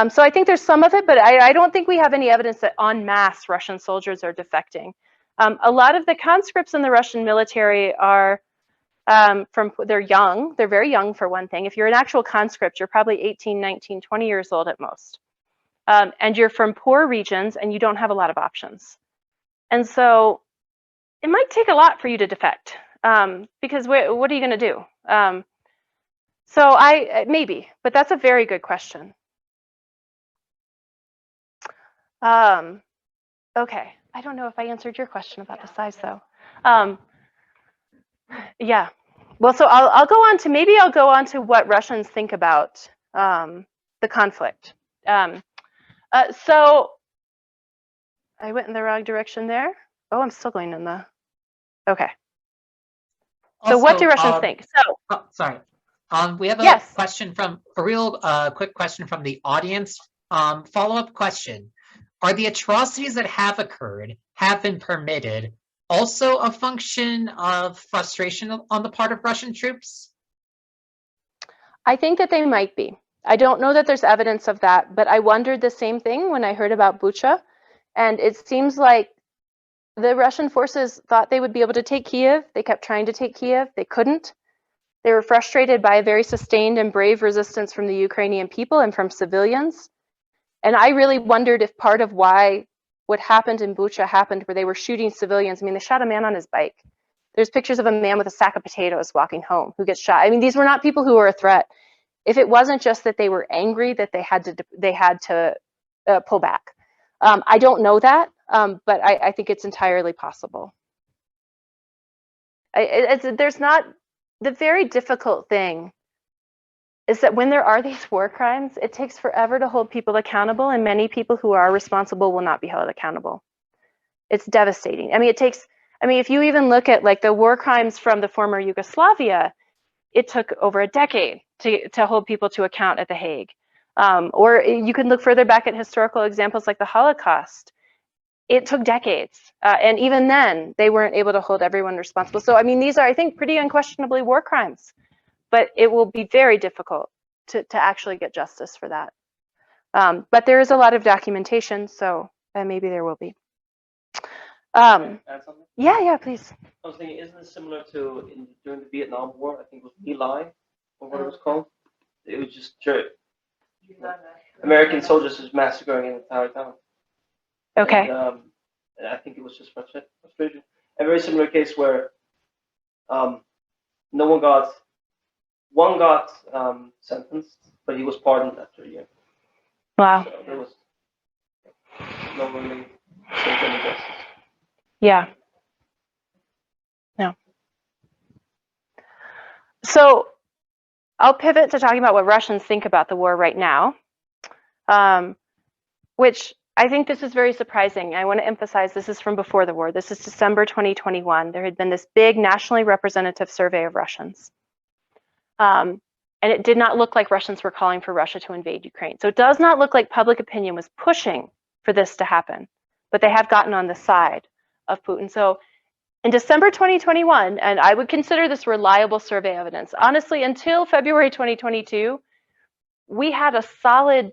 So I think there's some of it, but I don't think we have any evidence that en masse Russian soldiers are defecting. A lot of the conscripts in the Russian military are they're young. They're very young for one thing. If you're an actual conscript, you're probably 18, 19, 20 years old at most. And you're from poor regions and you don't have a lot of options. And so it might take a lot for you to defect. Because what are you going to do? So maybe, but that's a very good question. Okay, I don't know if I answered your question about the size though. Yeah, well, so I'll go on to what Russians think about the conflict. So I went in the wrong direction there. Oh, I'm still going in the, okay. So what do Russians think? So, sorry. We have a yes. question quick question from the audience. Follow-up question. Are the atrocities that have been permitted, also a function of frustration on the part of Russian troops? I think that they might be. I don't know that there's evidence of that, but I wondered the same thing when I heard about Bucha. And it seems like the Russian forces thought they would be able to take Kiev. They kept trying to take Kiev. They couldn't. They were frustrated by a very sustained and brave resistance from the Ukrainian people and from civilians. And I really wondered if part of why what happened in Bucha happened where they were shooting civilians. I mean, they shot a man on his bike. There's pictures of a man with a sack of potatoes walking home who gets shot. I mean, these were not people who were a threat. If it wasn't just that they were angry that they had to pull back. I don't know that, but I think it's entirely possible. There's not, the very difficult thing is that when there are these war crimes, it takes forever to hold people accountable, and many people who are responsible will not be held accountable. It's devastating. I mean, if you even look at like the war crimes from the former Yugoslavia, it took over a decade to hold people to account at The Hague. Or you can look further back at historical examples like the Holocaust. It took decades. And even then, they weren't able to hold everyone responsible. So, I mean, these are, I think, pretty unquestionably war crimes. But it will be very difficult to actually get justice for that. But there is a lot of documentation, so maybe there will be. Add something? Yeah, please. I was thinking, isn't it similar to during the Vietnam War? I think it was My Lai, or what it was called. It was just American soldiers just massacring an entire town. Okay. And I think it was just frustration. A very similar case where one got sentenced, but he was pardoned after a year. Wow. So there was no really any justice. Yeah. No. So I'll pivot to talking about what Russians think about the war right now, which I think this is very surprising. I want to emphasize this is from before the war. This is December 2021. There had been this big nationally representative survey of Russians. And it did not look like Russians were calling for Russia to invade Ukraine. So it does not look like public opinion was pushing for this to happen, but they have gotten on the side of Putin. So in December 2021, and I would consider this reliable survey evidence, honestly, until February 2022, we had a solid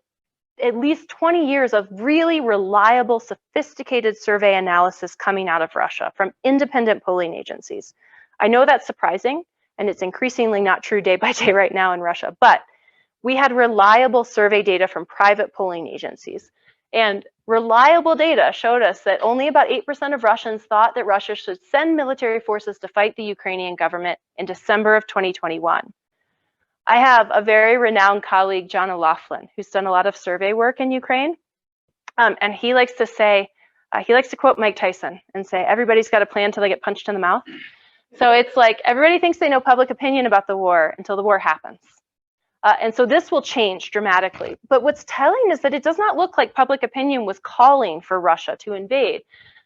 at least 20 years of really reliable, sophisticated survey analysis coming out of Russia from independent polling agencies. I know that's surprising, and it's increasingly not true day by day right now in Russia, but we had reliable survey data from private polling agencies. And reliable data showed us that only about 8% of Russians thought that Russia should send military forces to fight the Ukrainian government in December of 2021. I have a very renowned colleague, John O'Loughlin, who's done a lot of survey work in Ukraine. And he likes to say, he likes to quote Mike Tyson and say, everybody's got a plan until they get punched in the mouth. So it's like everybody thinks they know public opinion about the war until the war happens. And so this will change dramatically. But what's telling is that it does not look like public opinion was calling for Russia to invade.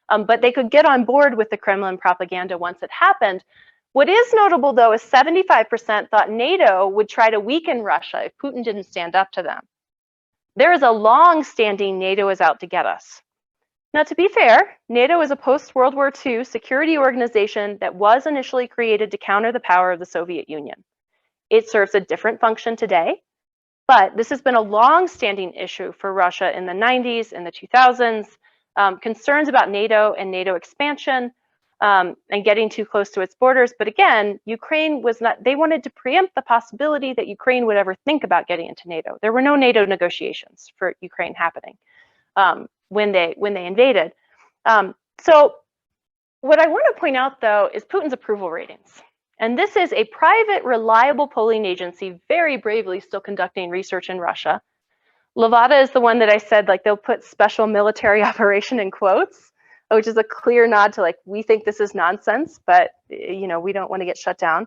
But they could get on board with the Kremlin propaganda once it happened. What is notable, though, is 75% thought NATO would try to weaken Russia if Putin didn't stand up to them. There is a long-standing NATO is out to get us. Now, to be fair, NATO is a post-World War II security organization that was initially created to counter the power of the Soviet Union. It serves a different function today, but this has been a long-standing issue for Russia in the 90s, in the 2000s, concerns about NATO and NATO expansion, and getting too close to its borders. But again, Ukraine was not, they wanted to preempt the possibility that Ukraine would ever think about getting into NATO. There were no NATO negotiations for Ukraine happening when they invaded. So what I want to point out, though, is Putin's approval ratings. And this is a private, reliable polling agency, very bravely still conducting research in Russia. Levada is the one that I said, like, they'll put special military operation in quotes, which is a clear nod to, like, we think this is nonsense, but, you know, we don't want to get shut down.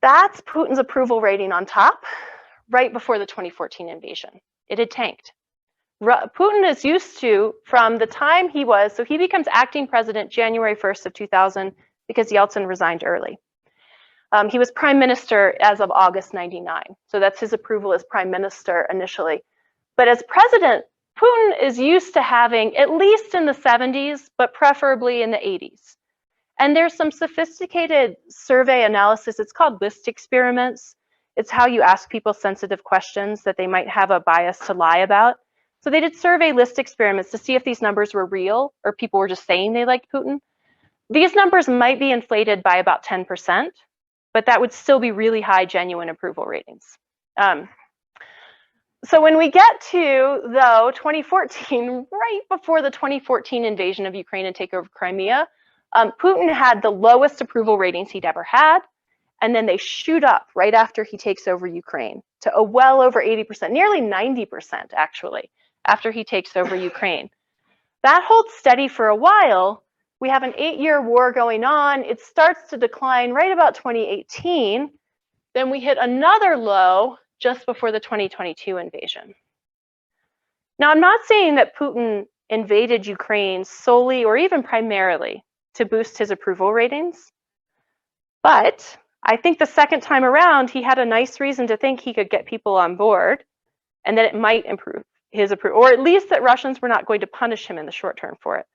That's Putin's approval rating on top, right before the 2014 invasion. It had tanked. Putin is used to, from the time he was, so he becomes acting president January 1st of 2000 because Yeltsin resigned early. He was prime minister as of August 99. So that's his approval as prime minister initially. But as president, Putin is used to having, at least in the 70s, but preferably in the 80s. And there's some sophisticated survey analysis. It's called list experiments. It's how you ask people sensitive questions that they might have a bias to lie about. So they did survey list experiments to see if these numbers were real or people were just saying they liked Putin. These numbers might be inflated by about 10%, but that would still be really high genuine approval ratings. So when we get to, though, 2014, right before the 2014 invasion of Ukraine and takeover of Crimea, Putin had the lowest approval ratings he'd ever had, and then they shoot up right after he takes over Ukraine to a well over 80%, nearly 90% actually, after he takes over Ukraine. That holds steady for a while. We have an 8-year war going on. It starts to decline right about 2018. Then we hit another low just before the 2022 invasion. Now, I'm not saying that Putin invaded Ukraine solely or even primarily to boost his approval ratings, but I think the second time around, he had a nice reason to think he could get people on board and that it might improve his approval, or at least that Russians were not going to punish him in the short term for it.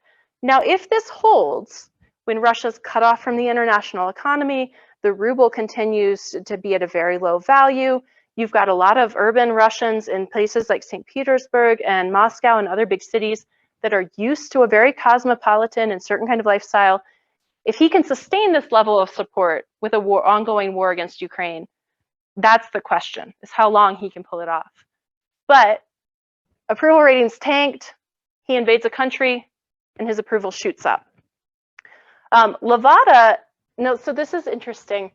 Now, if this holds, when Russia's cut off from the international economy, the ruble continues to be at a very low value, you've got a lot of urban Russians in places like St. Petersburg and Moscow and other big cities that are used to a very cosmopolitan and certain kind of lifestyle. If he can sustain this level of support with a ongoing war against Ukraine, that's the question, is how long he can pull it off. But approval ratings tanked, he invades a country, and his approval shoots up. Levada, no, so this is interesting.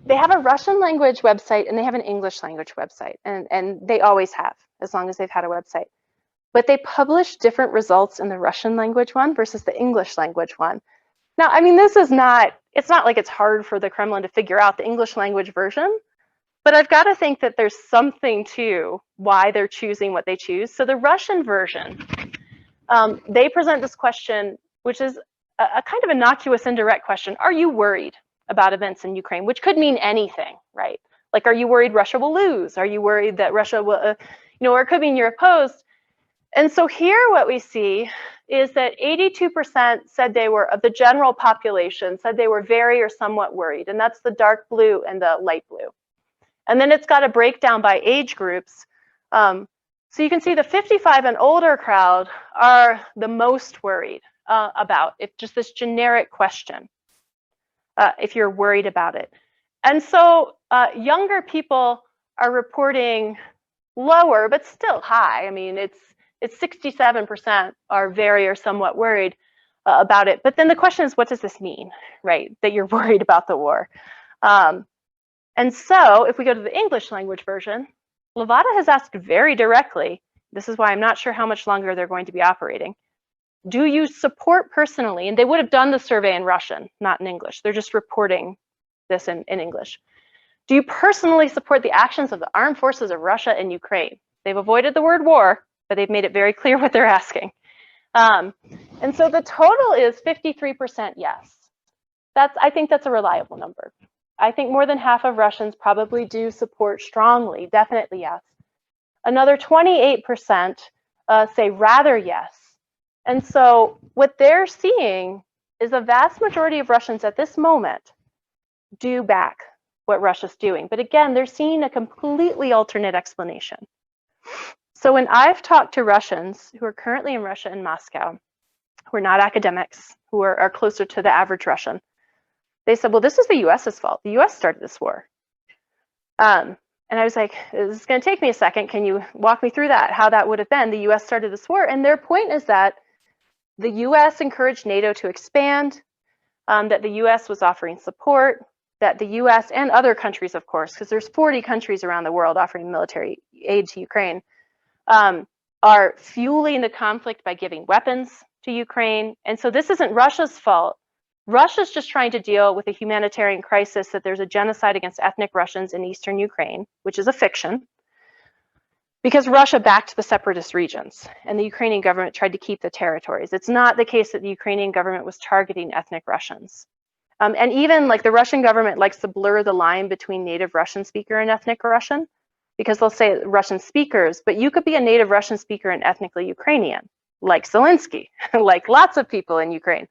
They have a Russian language website and they have an English language website, and they always have, as long as they've had a website. But they publish different results in the Russian language one versus the English language one. Now, I mean, this is not, it's not like it's hard for the Kremlin to figure out the English language version, but I've got to think that there's something to why they're choosing what they choose. So the Russian version, they present this question, which is a kind of innocuous, indirect question. Are you worried about events in Ukraine? Which could mean anything, right? Like, are you worried Russia will lose? Are you worried that Russia will, or it could mean you're opposed. And so here what we see is that 82% said they were, of the general population, said they were very or somewhat worried. And that's the dark blue and the light blue. And then it's got a breakdown by age groups. So you can see the 55 and older crowd are the most worried about, if just this generic question, if you're worried about it. And so younger people are reporting lower, but still high. I mean, it's 67% are very or somewhat worried about it. But then the question is, what does this mean, right? That you're worried about the war. And so if we go to the English language version, Levada has asked very directly, this is why I'm not sure how much longer they're going to be operating. Do you support personally, and they would have done the survey in Russian, not in English. They're just reporting this in English. Do you personally support the actions of the armed forces of Russia and Ukraine? They've avoided the word war, but they've made it very clear what they're asking. And so the total is 53% yes. I think that's a reliable number. I think more than half of Russians probably do support strongly, definitely yes. Another 28% say rather yes. And so what they're seeing is a vast majority of Russians at this moment do back what Russia's doing. But again, they're seeing a completely alternate explanation. So when I've talked to Russians who are currently in Russia and Moscow, who are not academics, who are closer to the average Russian, they said, well, this is the US's fault. The US started this war. And I was like, this is going to take me a second. Can you walk me through that, how that would have been? The US started this war. And their point is that the US encouraged NATO to expand, that the US was offering support, that the US and other countries, of course, because there's 40 countries around the world offering military aid to Ukraine, are fueling the conflict by giving weapons to Ukraine. And so this isn't Russia's fault. Russia's just trying to deal with a humanitarian crisis, that there's a genocide against ethnic Russians in eastern Ukraine, which is a fiction, because Russia backed the separatist regions and the Ukrainian government tried to keep the territories. It's not the case that the Ukrainian government was targeting ethnic Russians. And even like the Russian government likes to blur the line between native Russian speaker and ethnic Russian, because they'll say Russian speakers, but you could be a native Russian speaker and ethnically Ukrainian, like Zelensky, like lots of people in Ukraine.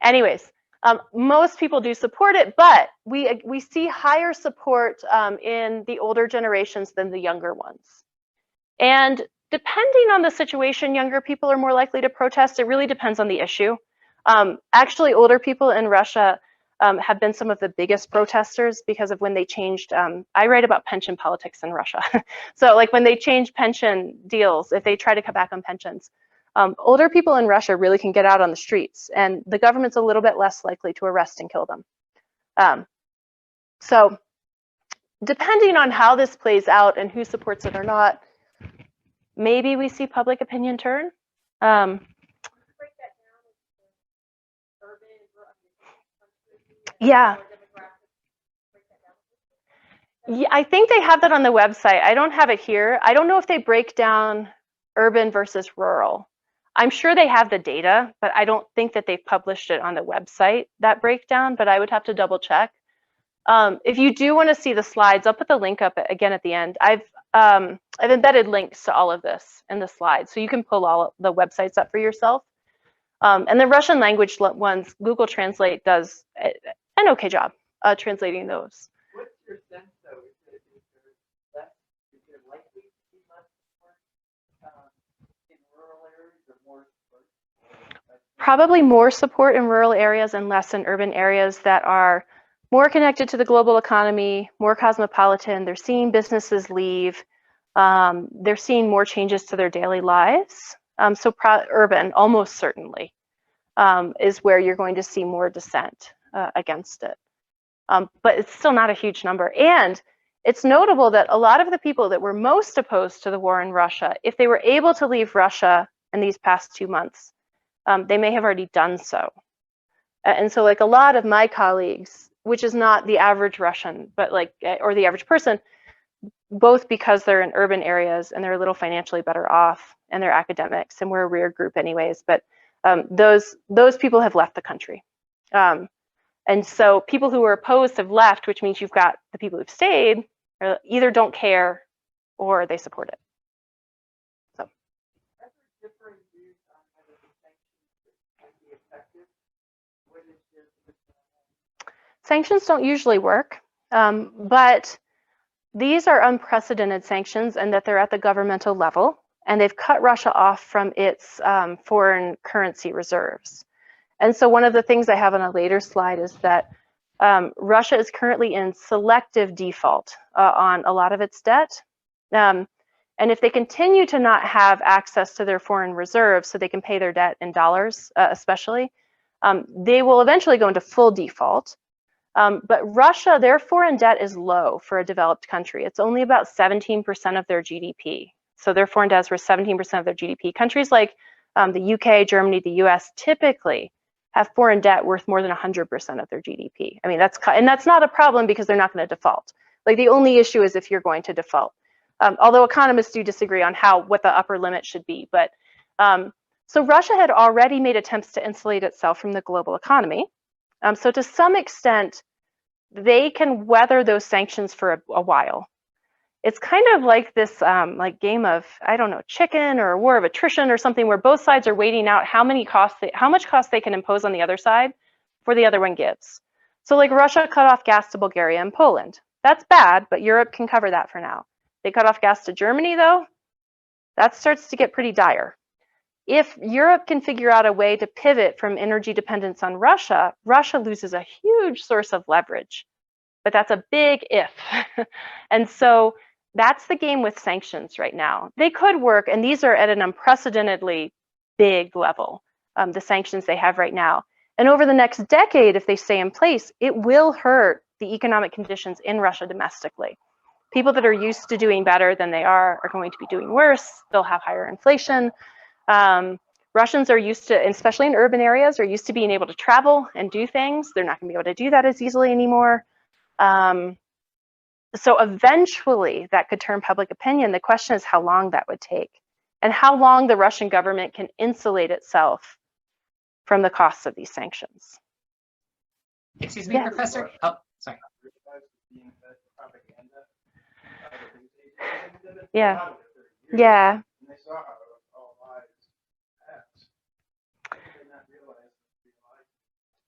Anyways, most people do support it, but we see higher support in the older generations than the younger ones. And depending on the situation, younger people are more likely to protest. It really depends on the issue. Actually, older people in Russia have been some of the biggest protesters because of when they changed, I write about pension politics in Russia. So like when they change pension deals, if they try to cut back on pensions, older people in Russia really can get out on the streets, and the government's a little bit less likely to arrest and kill them. So depending on how this plays out and who supports it or not, maybe we see public opinion turn. Break that down into urban, Yeah. demographics. Break that down. Yeah, I think they have that on the website. I don't have it here. I don't know if they break down urban versus rural. I'm sure they have the data, but I don't think that they've published it on the website, that breakdown, but I would have to double check. If you do want to see the slides, I'll put the link up again at the end. I've embedded links to all of this in the slides, so you can pull all the websites up for yourself. And the Russian language ones, Google Translate does an okay job translating those. What's your sense though? Is there less, is there likely to be less support in rural areas or more support? Probably more support in rural areas and less in urban areas that are more connected to the global economy, more cosmopolitan. They're seeing businesses leave. They're seeing more changes to their daily lives. So urban, almost certainly, is where you're going to see more dissent against it. But it's still not a huge number. And it's notable that a lot of the people that were most opposed to the war in Russia, if they were able to leave Russia in these past 2 months, they may have already done so. And so like a lot of my colleagues, which is not the average Russian, but like, or the average person, both because they're in urban areas and they're a little financially better off and they're academics and we're a rare group anyways, but those people have left the country. And so people who are opposed have left, which means you've got the people who've stayed either don't care or they support it. So. Differing views on whether the sanctions can be effective. What is your Sanctions don't usually work, but these are unprecedented sanctions and that they're at the governmental level, and they've cut Russia off from its foreign currency reserves. And so one of the things I have on a later slide is that Russia is currently in selective default on a lot of its debt. And if they continue to not have access to their foreign reserves so they can pay their debt in dollars, especially, they will eventually go into full default. But Russia, their foreign debt is low for a developed country. It's only about 17% of their GDP. So their foreign debts were 17% of their GDP. Countries like the UK, Germany, the US typically have foreign debt worth more than 100% of their GDP. I mean, that's not a problem because they're not going to default. Like the only issue is if you're going to default. Although economists do disagree on what the upper limit should be. But so Russia had already made attempts to insulate itself from the global economy. So to some extent, they can weather those sanctions for a while. It's kind of like this like game of, I don't know, chicken or a war of attrition or something where both sides are waiting out how much cost they can impose on the other side before the other one gives. So like Russia cut off gas to Bulgaria and Poland. That's bad, but Europe can cover that for now. They cut off gas to Germany though, that starts to get pretty dire. If Europe can figure out a way to pivot from energy dependence on Russia, Russia loses a huge source of leverage, but that's a big if. And so that's the game with sanctions right now. They could work, and these are at an unprecedentedly big level, the sanctions they have right now. And over the next decade, if they stay in place, it will hurt the economic conditions in Russia domestically. People that are used to doing better than they are going to be doing worse. They'll have higher inflation. Russians are used to, especially in urban areas, are used to being able to travel and do things. They're not going to be able to do that as easily anymore. So eventually that could turn public opinion. The question is how long that would take and how long the Russian government can insulate itself from the costs of these sanctions. Excuse me, Yeah. Professor? Oh, sorry. Yeah. Yeah.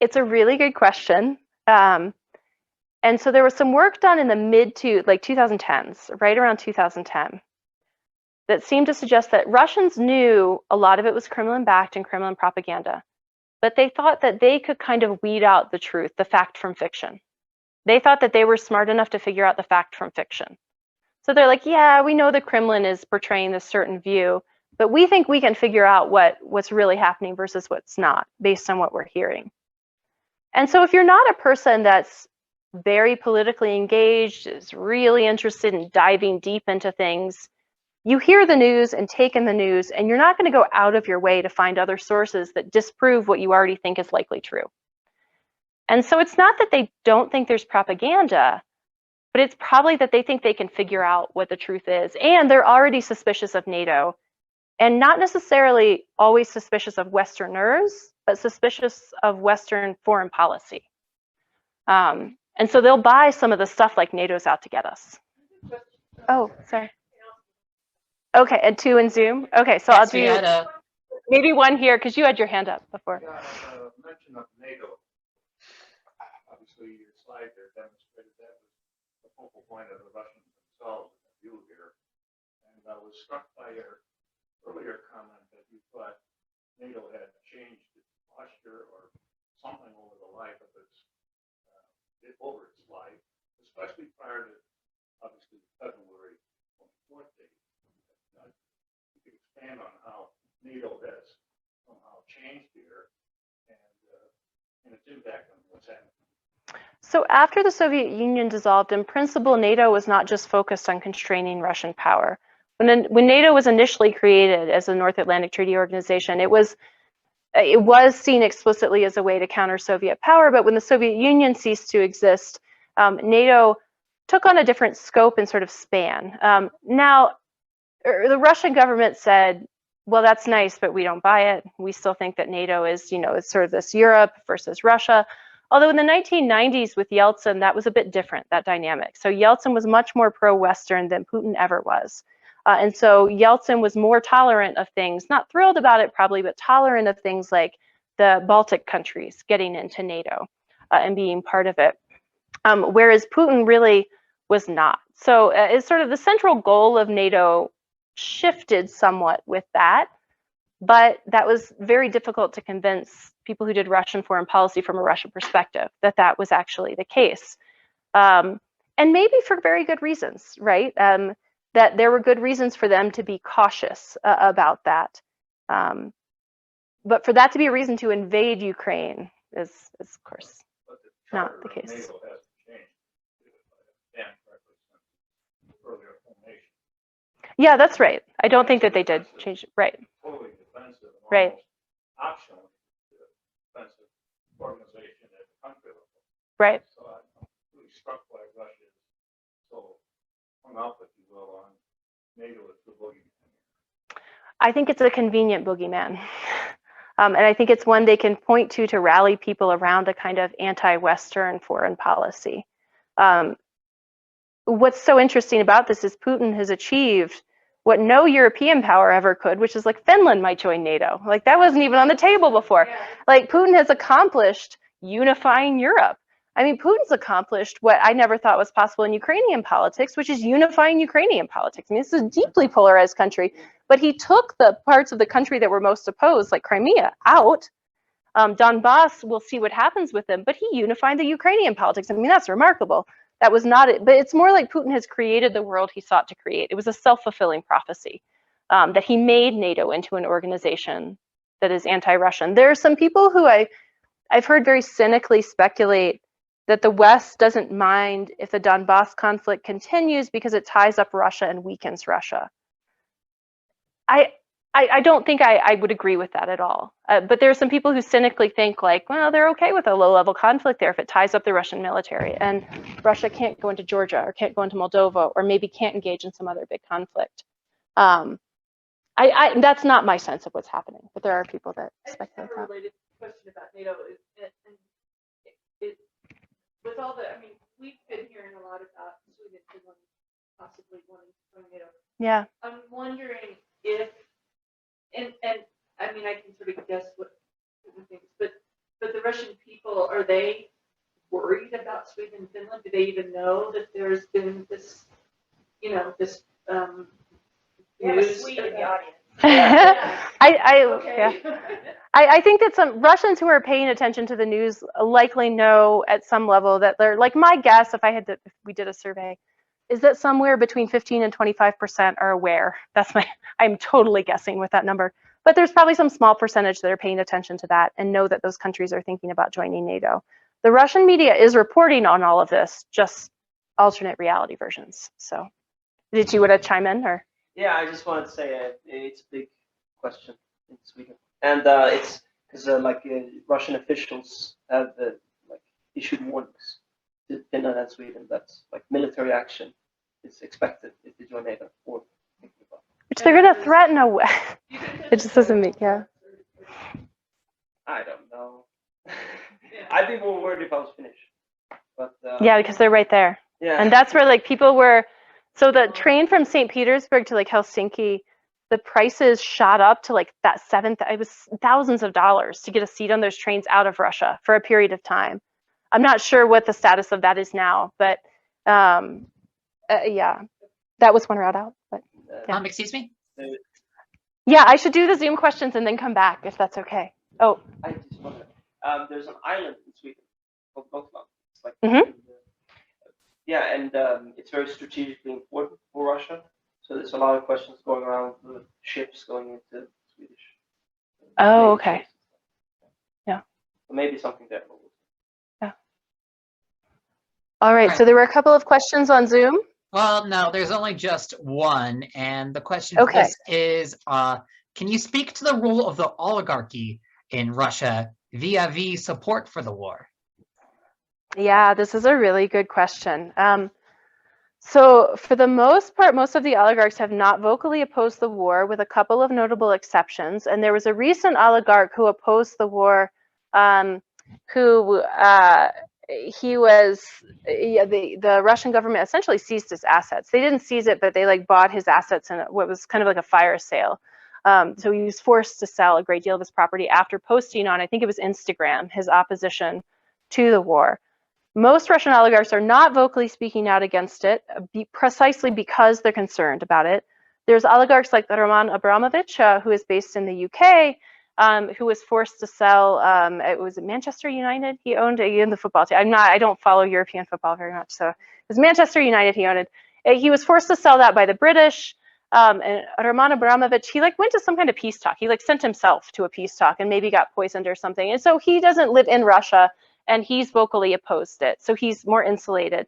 It's a really good question. And so there was some work done in the mid to like 2010s, right around 2010, that seemed to suggest that Russians knew a lot of it was Kremlin-backed and Kremlin propaganda, but they thought that they could kind of weed out the truth, the fact from fiction. They thought that they were smart enough to figure out the fact from fiction. So they're like, yeah, we know the Kremlin is portraying this certain view, but we think we can figure out what's really happening versus what's not based on what we're hearing. And so if you're not a person that's very politically engaged, is really interested in diving deep into things, you hear the news and take in the news, and you're not going to go out of your way to find other sources that disprove what you already think is likely true. And so it's not that they don't think there's propaganda, but it's probably that they think they can figure out what the truth is. And they're already suspicious of NATO, and not necessarily always suspicious of Westerners, but suspicious of Western foreign policy. And so they'll buy some of the stuff like NATO's out to get us. Oh, sorry. Okay, and 2 in Zoom. Okay, so I'll do maybe 1 here because you had your hand up before. Yeah, mention of NATO. Obviously, your slide there demonstrated that was the focal point of the Russians themselves in the view here. And I was struck by your earlier comment that you thought NATO had changed its posture or something over the life of its life, especially prior to obviously February 24th date. You could expand on how NATO has somehow changed here and its impact on what's happening. So after the Soviet Union dissolved, in principle, NATO was not just focused on constraining Russian power. When NATO was initially created as a North Atlantic Treaty Organization, it was seen explicitly as a way to counter Soviet power, but when the Soviet Union ceased to exist, NATO took on a different scope and sort of span. Now, the Russian government said, well, that's nice, but we don't buy it. We still think that NATO is, it's sort of this Europe versus Russia. Although in the 1990s with Yeltsin, that was a bit different, that dynamic. So Yeltsin was much more pro-Western than Putin ever was. And so Yeltsin was more tolerant of things, not thrilled about it probably, but tolerant of things like the Baltic countries getting into NATO and being part of it. Whereas Putin really was not. So it's sort of the central goal of NATO shifted somewhat with that, but that was very difficult to convince people who did Russian foreign policy from a Russian perspective that that was actually the case. And maybe for very good reasons, right? That there were good reasons for them to be cautious about that. But for that to be a reason to invade Ukraine is of course, not the case. Yeah, that's right. I don't think that they did change it. Right. Totally defensive. Right. Optional defensive organization at the country level. Right. So I'm really struck by Russia. So hung up, if you will, on NATO as the boogeyman. I think it's a convenient boogeyman. And I think it's one they can point to rally people around a kind of anti-Western foreign policy. What's so interesting about this is Putin has achieved what no European power ever could, which is like Finland might join NATO. Like that wasn't even on the table before. Like Putin has accomplished unifying Europe. I mean, Putin's accomplished what I never thought was possible in Ukrainian politics, which is unifying Ukrainian politics. I mean, this is a deeply polarized country, but he took the parts of the country that were most opposed, like Crimea, out. Donbass, we'll see what happens with them, but he unified the Ukrainian politics. I mean, that's remarkable. That was not it, but it's more like Putin has created the world he sought to create. It was a self-fulfilling prophecy that he made NATO into an organization that is anti-Russian. There are some people who I've heard very cynically speculate that the West doesn't mind if the Donbass conflict continues because it ties up Russia and weakens Russia. I don't think I would agree with that at all. But there are some people who cynically think like, well, they're okay with a low-level conflict there if it ties up the Russian military, and Russia can't go into Georgia or can't go into Moldova or maybe can't engage in some other big conflict. That's not my sense of what's happening, but there are people that speculate that. A related question about NATO is, with all the, I mean, we've been hearing a lot about Sweden possibly wanting to join NATO. Yeah. I'm wondering if, and I mean, I can sort of guess what Putin thinks, but the Russian people, are they worried about Sweden and Finland? Do they even know that there's been this, this news? Sweden in the audience. I think that some Russians who are paying attention to the news likely know at some level that they're like, my guess, if we did a survey, is that somewhere between 15 and 25% are aware. I'm totally guessing with that number, but there's probably some small percentage that are paying attention to that and know that those countries are thinking about joining NATO. The Russian media is reporting on all of this, just alternate reality versions. So did you want to chime in or? Yeah, I just wanted to say it's a big question in Sweden, and it's because Russian officials have like issued warnings to Finland and Sweden that like military action is expected if they join NATO or thinking about. Which they're going to threaten a way. It just doesn't make, yeah. I don't know. I'd be more worried if I was Finnish. But yeah, because they're right there. yeah. And that's where like people were, so the train from St. Petersburg to like Helsinki, the prices shot up to like that it was thousands of dollars to get a seat on those trains out of Russia for a period of time. I'm not sure what the status of that is now, but yeah, that was one route out. But yeah. Excuse me? Yeah, I should do the Zoom questions and then come back if that's okay. Oh. I just wonder. There's an island in Sweden called Gotland. It's like yeah, and it's very strategically important for Russia. So there's a lot of questions going around with ships going into Swedish. Oh, okay. Yeah. So maybe something there. Yeah. All right. So there were a couple of questions on Zoom. Well, no, there's only just one, and the question for this is, can you speak to the role of the oligarchy in Russia vis-a-vis support for the war? Yeah, this is a really good question. So for the most part, most of the oligarchs have not vocally opposed the war, with a couple of notable exceptions. And there was a recent oligarch who opposed the war, the Russian government essentially seized his assets. They didn't seize it, but they like bought his assets in what was kind of like a fire sale. So he was forced to sell a great deal of his property after posting on, I think it was Instagram, his opposition to the war. Most Russian oligarchs are not vocally speaking out against it, precisely because they're concerned about it. There's oligarchs like Roman Abramovich, who is based in the UK, who was forced to sell, it was Manchester United he owned in the football team. I don't follow European football very much, so it was Manchester United he owned. He was forced to sell that by the British. And Roman Abramovich, he like went to some kind of peace talk. He like sent himself to a peace talk and maybe got poisoned or something. And so he doesn't live in Russia, and he's vocally opposed it. So he's more insulated.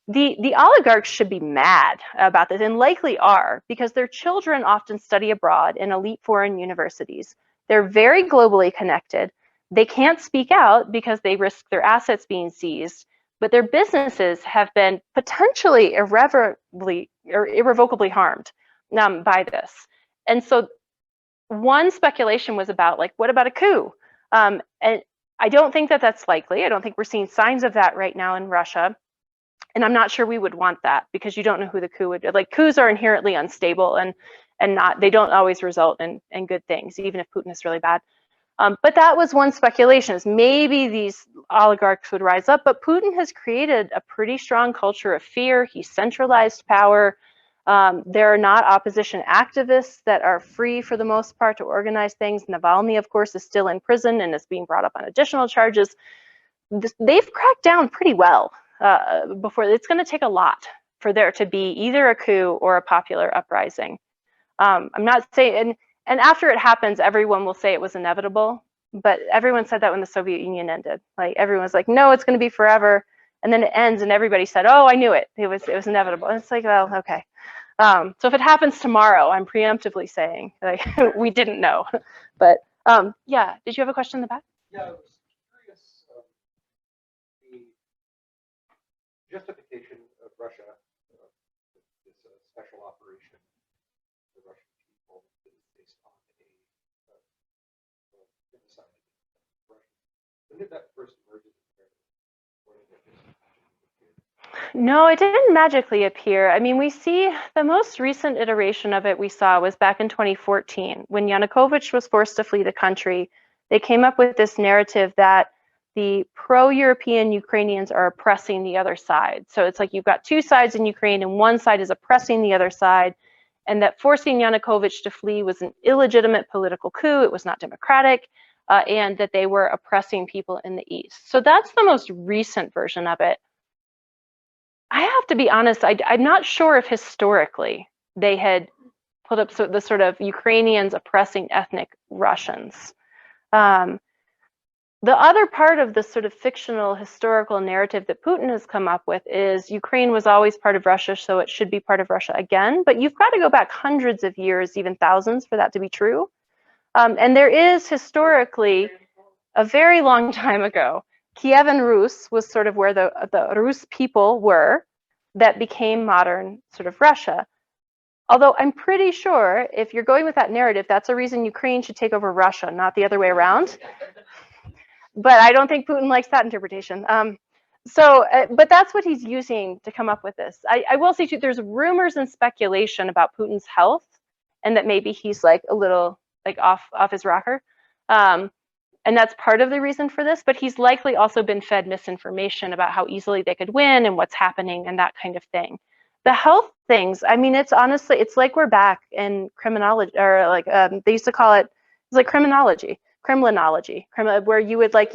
The oligarchs should be mad about this, and likely are, because their children often study abroad in elite foreign universities. They're very globally connected. They can't speak out because they risk their assets being seized, but their businesses have been potentially irrevocably harmed by this. And so one speculation was about, like, what about a coup? And I don't think that that's likely. I don't think we're seeing signs of that right now in Russia. And I'm not sure we would want that, because you don't know who the coup would do. Like, coups are inherently unstable and they don't always result in good things, even if Putin is really bad. But that was one speculation, is maybe these oligarchs would rise up. But Putin has created a pretty strong culture of fear. He centralized power. There are not opposition activists that are free for the most part to organize things. Navalny, of course, is still in prison and is being brought up on additional charges. They've cracked down pretty well before. It's going to take a lot for there to be either a coup or a popular uprising. I'm not saying, and after it happens, everyone will say it was inevitable, but everyone said that when the Soviet Union ended. Like, everyone was like, no, it's going to be forever. And then it ends and everybody said, oh, I knew it. It was inevitable. And it's like, well, okay. So if it happens tomorrow, I'm preemptively saying, like, we didn't know. But yeah, did you have a question in the back? Yeah, I was curious, the justification of Russia, this special operation, the Russian people, is based on a genocide against Russia. When did that first emerge? No, it didn't magically appear. I mean, we see the most recent iteration of it we saw was back in 2014, when Yanukovych was forced to flee the country. They came up with this narrative that the pro-European Ukrainians are oppressing the other side. So it's like you've got two sides in Ukraine, and one side is oppressing the other side, and that forcing Yanukovych to flee was an illegitimate political coup. It was not democratic, and that they were oppressing people in the East. So that's the most recent version of it. I have to be honest, I'm not sure if historically they had put up the sort of Ukrainians oppressing ethnic Russians. The other part of this sort of fictional historical narrative that Putin has come up with is Ukraine was always part of Russia, so it should be part of Russia again. But you've got to go back hundreds of years, even thousands, for that to be true. And there is historically, a very long time ago, Kievan Rus was sort of where the Rus people were that became modern sort of Russia. Although I'm pretty sure if you're going with that narrative, that's a reason Ukraine should take over Russia, not the other way around. But I don't think Putin likes that interpretation. But that's what he's using to come up with this. I will say too, there's rumors and speculation about Putin's health, and that maybe he's like a little like off his rocker. And that's part of the reason for this, but he's likely also been fed misinformation about how easily they could win and what's happening and that kind of thing. The health things, I mean, it's honestly, it's like we're back in criminology, or like they used to call it, it's like criminology, where you would like,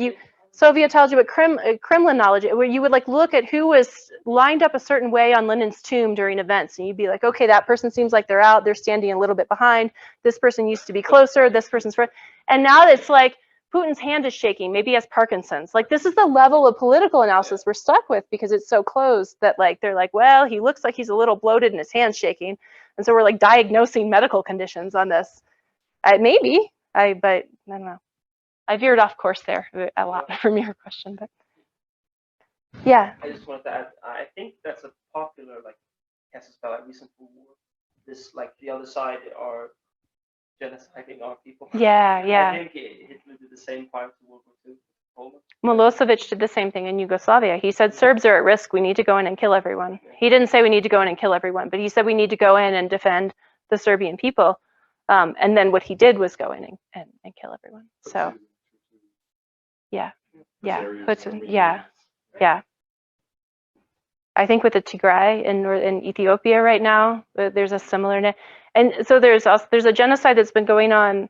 Soviet tells you what Kremlinology, where you would like look at who was lined up a certain way on Lenin's tomb during events, and you'd be like, okay, that person seems like they're out, they're standing a little bit behind, this person used to be closer, this person's front, and now it's like, Putin's hand is shaking, maybe he has Parkinson's. Like, this is the level of political analysis we're stuck with because it's so close that like, they're like, well, he looks like he's a little bloated and his hand's shaking. And so we're like diagnosing medical conditions on this. Maybe, but I don't know. I veered off course there a lot from your question, but yeah. I just wanted to add, I think that's a popular, like, guess about like recent war. This, like, the other side are genociding our people. Yeah, yeah. I think Hitler did the same prior to World War II. Poland. Milosevic did the same thing in Yugoslavia. He said Serbs are at risk. We need to go in and kill everyone. He didn't say we need to go in and kill everyone, but he said we need to go in and defend the Serbian people. And then what he did was go in and kill everyone. So, yeah, yeah. I think with the Tigray in Ethiopia right now, there's a similar, and so there's a genocide that's been going on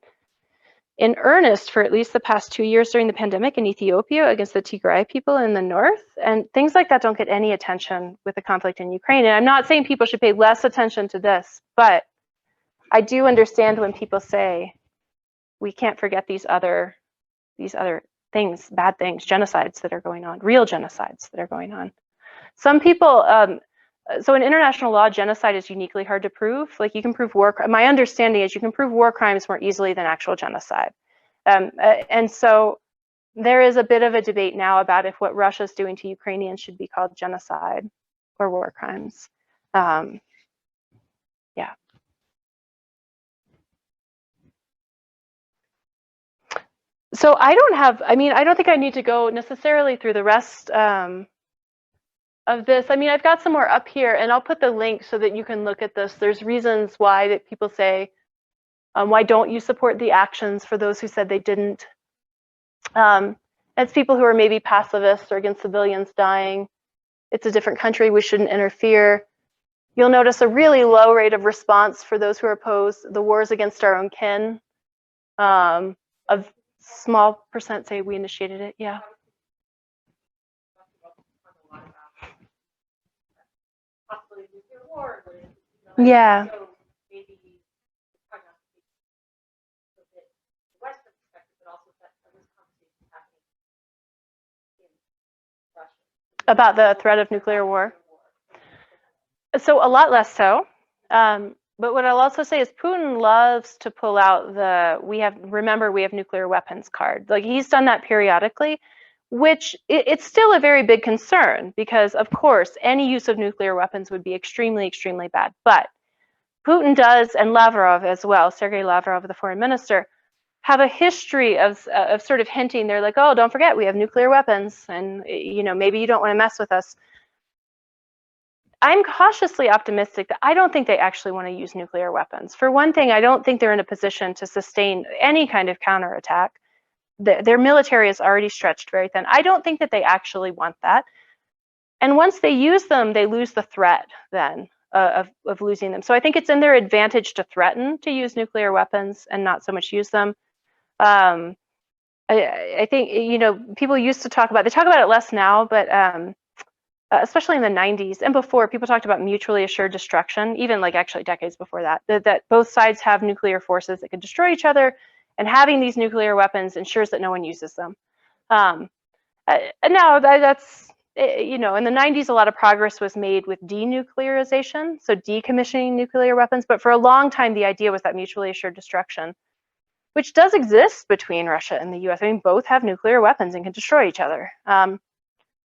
in earnest for at least the past 2 years during the pandemic in Ethiopia against the Tigray people in the north, and things like that don't get any attention with the conflict in Ukraine. And I'm not saying people should pay less attention to this, but I do understand when people say we can't forget these other things, bad things, genocides that are going on, real genocides that are going on. Some people, so in international law, genocide is uniquely hard to prove. Like, you can prove my understanding is you can prove war crimes more easily than actual genocide. And so there is a bit of a debate now about if what Russia's doing to Ukrainians should be called genocide or war crimes. Yeah. So I don't think I need to go necessarily through the rest of this. I mean, I've got some more up here, and I'll put the link so that you can look at this. There's reasons why that people say, why don't you support the actions for those who said they didn't? It's people who are maybe pacifists or against civilians dying. It's a different country, we shouldn't interfere. You'll notice a really low rate of response for those who are opposed. The wars against our own kin. A small percent say we initiated it, yeah. Yeah. About the threat of nuclear war. So a lot less so. But what I'll also say is Putin loves to pull out remember we have nuclear weapons card. Like, he's done that periodically, which it's still a very big concern because, of course, any use of nuclear weapons would be extremely, extremely bad. But Putin does, and Lavrov as well, Sergei Lavrov, the foreign minister, have a history of sort of hinting. They're like, oh, don't forget, we have nuclear weapons, and maybe you don't want to mess with us. I'm cautiously optimistic that I don't think they actually want to use nuclear weapons. For one thing, I don't think they're in a position to sustain any kind of counterattack. Their military is already stretched very thin. I don't think that they actually want that. And once they use them, they lose the threat then of losing them. So I think it's in their advantage to threaten to use nuclear weapons and not so much use them. I think, people used to talk about it less now, but especially in the 90s and before, people talked about mutually assured destruction, even like actually decades before that both sides have nuclear forces that could destroy each other, and having these nuclear weapons ensures that no one uses them. Now that's, you know, in the 90s, a lot of progress was made with denuclearization, so decommissioning nuclear weapons. But for a long time, the idea was that mutually assured destruction, which does exist between Russia and the US. I mean, both have nuclear weapons and can destroy each other,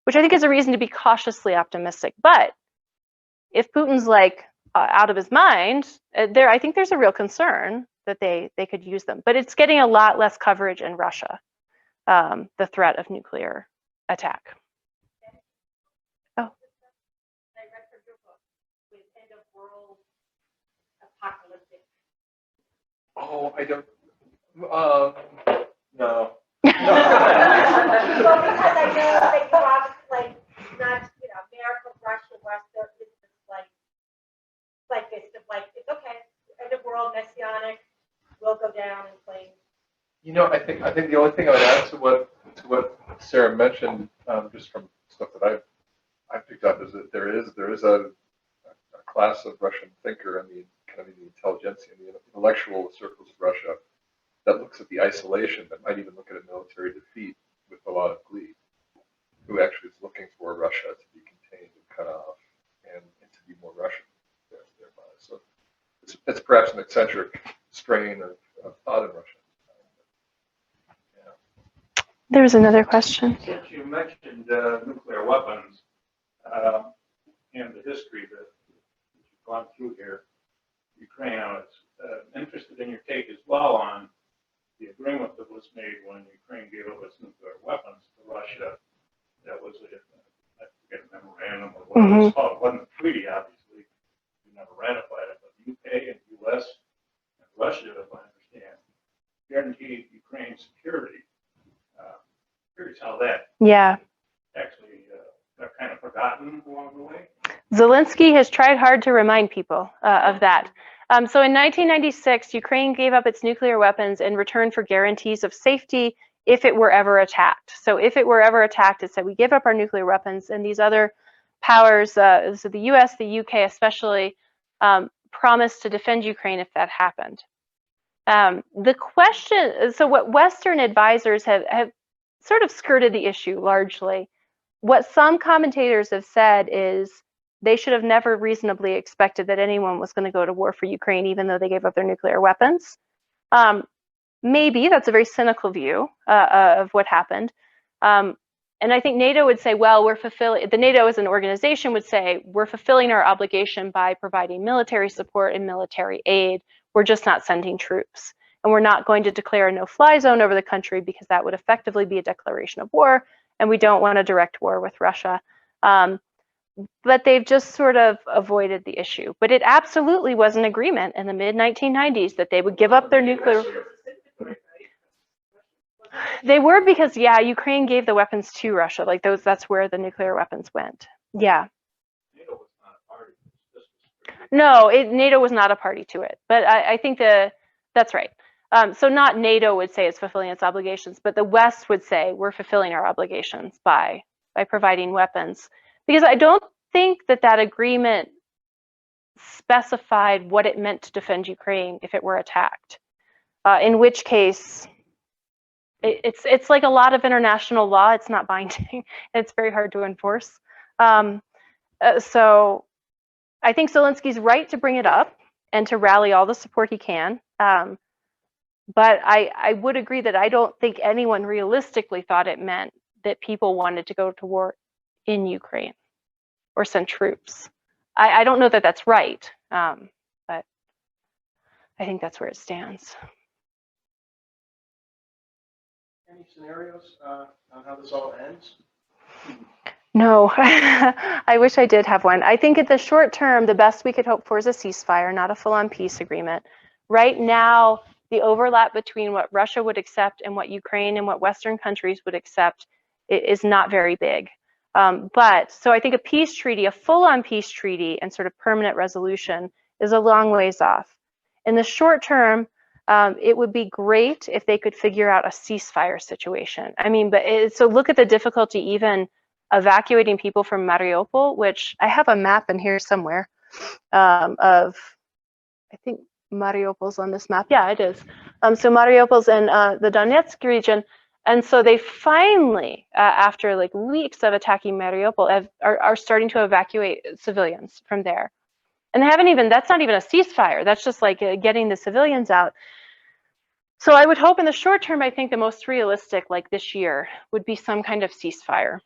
which I think is a reason to be cautiously optimistic. But if Putin's like out of his mind, I think there's a real concern that they could use them. But it's getting a lot less coverage in Russia, the threat of nuclear attack. Oh. I read from your book with end of world apocalyptic. Oh, I don't, no. Well, because I know that you obviously like not, you know, America, Russia, West, there is this like this of like, it's okay, end of world, messianic, we'll go down in flames. You know, I think the only thing I would add to what Sarah mentioned, just from stuff that I've picked up, is that there is a class of Russian thinker in the kind of in the intelligentsia, in the intellectual circles of Russia, that looks at the isolation, that might even look at a military defeat with a lot of glee, who actually is looking for Russia to be contained and cut off, and to be more Russian thereby. So it's perhaps an eccentric strain of thought in Russia. There was another question. Since you mentioned nuclear weapons and the history that you've gone through here, Ukraine, I was interested in your take as well on the agreement that was made when Ukraine gave up its nuclear weapons to Russia. That was I forget a memorandum or what it was called. It wasn't a treaty, obviously. We never ratified it, but the UK and the US and Russia, if I understand, guaranteed Ukraine's security. Curious how that actually got kind of forgotten along the way. Zelensky has tried hard to remind people of that. So in 1996, Ukraine gave up its nuclear weapons in return for guarantees of safety if it were ever attacked. So if it were ever attacked, it said we give up our nuclear weapons, and these other powers, so the US, the UK especially, promised to defend Ukraine if that happened. The question, so what Western advisors have sort of skirted the issue largely. What some commentators have said is they should have never reasonably expected that anyone was going to go to war for Ukraine, even though they gave up their nuclear weapons. Maybe that's a very cynical view of what happened. And I think NATO would say, well, we're fulfilling, the NATO as an organization would say, we're fulfilling our obligation by providing military support and military aid. We're just not sending troops. And we're not going to declare a no-fly zone over the country because that would effectively be a declaration of war, and we don't want a direct war with Russia. But they've just sort of avoided the issue. But it absolutely was an agreement in the mid-1990s that they would give up their nuclear. They were because, yeah, Ukraine gave the weapons to Russia. Like that's where the nuclear weapons went. Yeah. NATO was not a party. No, NATO was not a party to it. But I think that's right. So not NATO would say it's fulfilling its obligations, but the West would say we're fulfilling our obligations by providing weapons. Because I don't think that agreement specified what it meant to defend Ukraine if it were attacked. In which case, it's like a lot of international law. It's not binding. It's very hard to enforce. So I think Zelensky's right to bring it up and to rally all the support he can. But I would agree that I don't think anyone realistically thought it meant that people wanted to go to war in Ukraine or send troops. I don't know that that's right, but I think that's where it stands. Any scenarios on how this all ends? No, I wish I did have one. I think at the short term, the best we could hope for is a ceasefire, not a full-on peace agreement. Right now, the overlap between what Russia would accept and what Ukraine and what Western countries would accept is not very big. So I think a peace treaty, a full-on peace treaty and sort of permanent resolution is a long ways off. In the short term, it would be great if they could figure out a ceasefire situation. I mean, so look at the difficulty even evacuating people from Mariupol, which I have a map in here somewhere of, I think Mariupol's on this map. Yeah, it is. So Mariupol's in the Donetsk region. And so they finally, after like weeks of attacking Mariupol, are starting to evacuate civilians from there. And they haven't even, that's not even a ceasefire. That's just like getting the civilians out. So I would hope in the short term, I think the most realistic, like this year, would be some kind of ceasefire,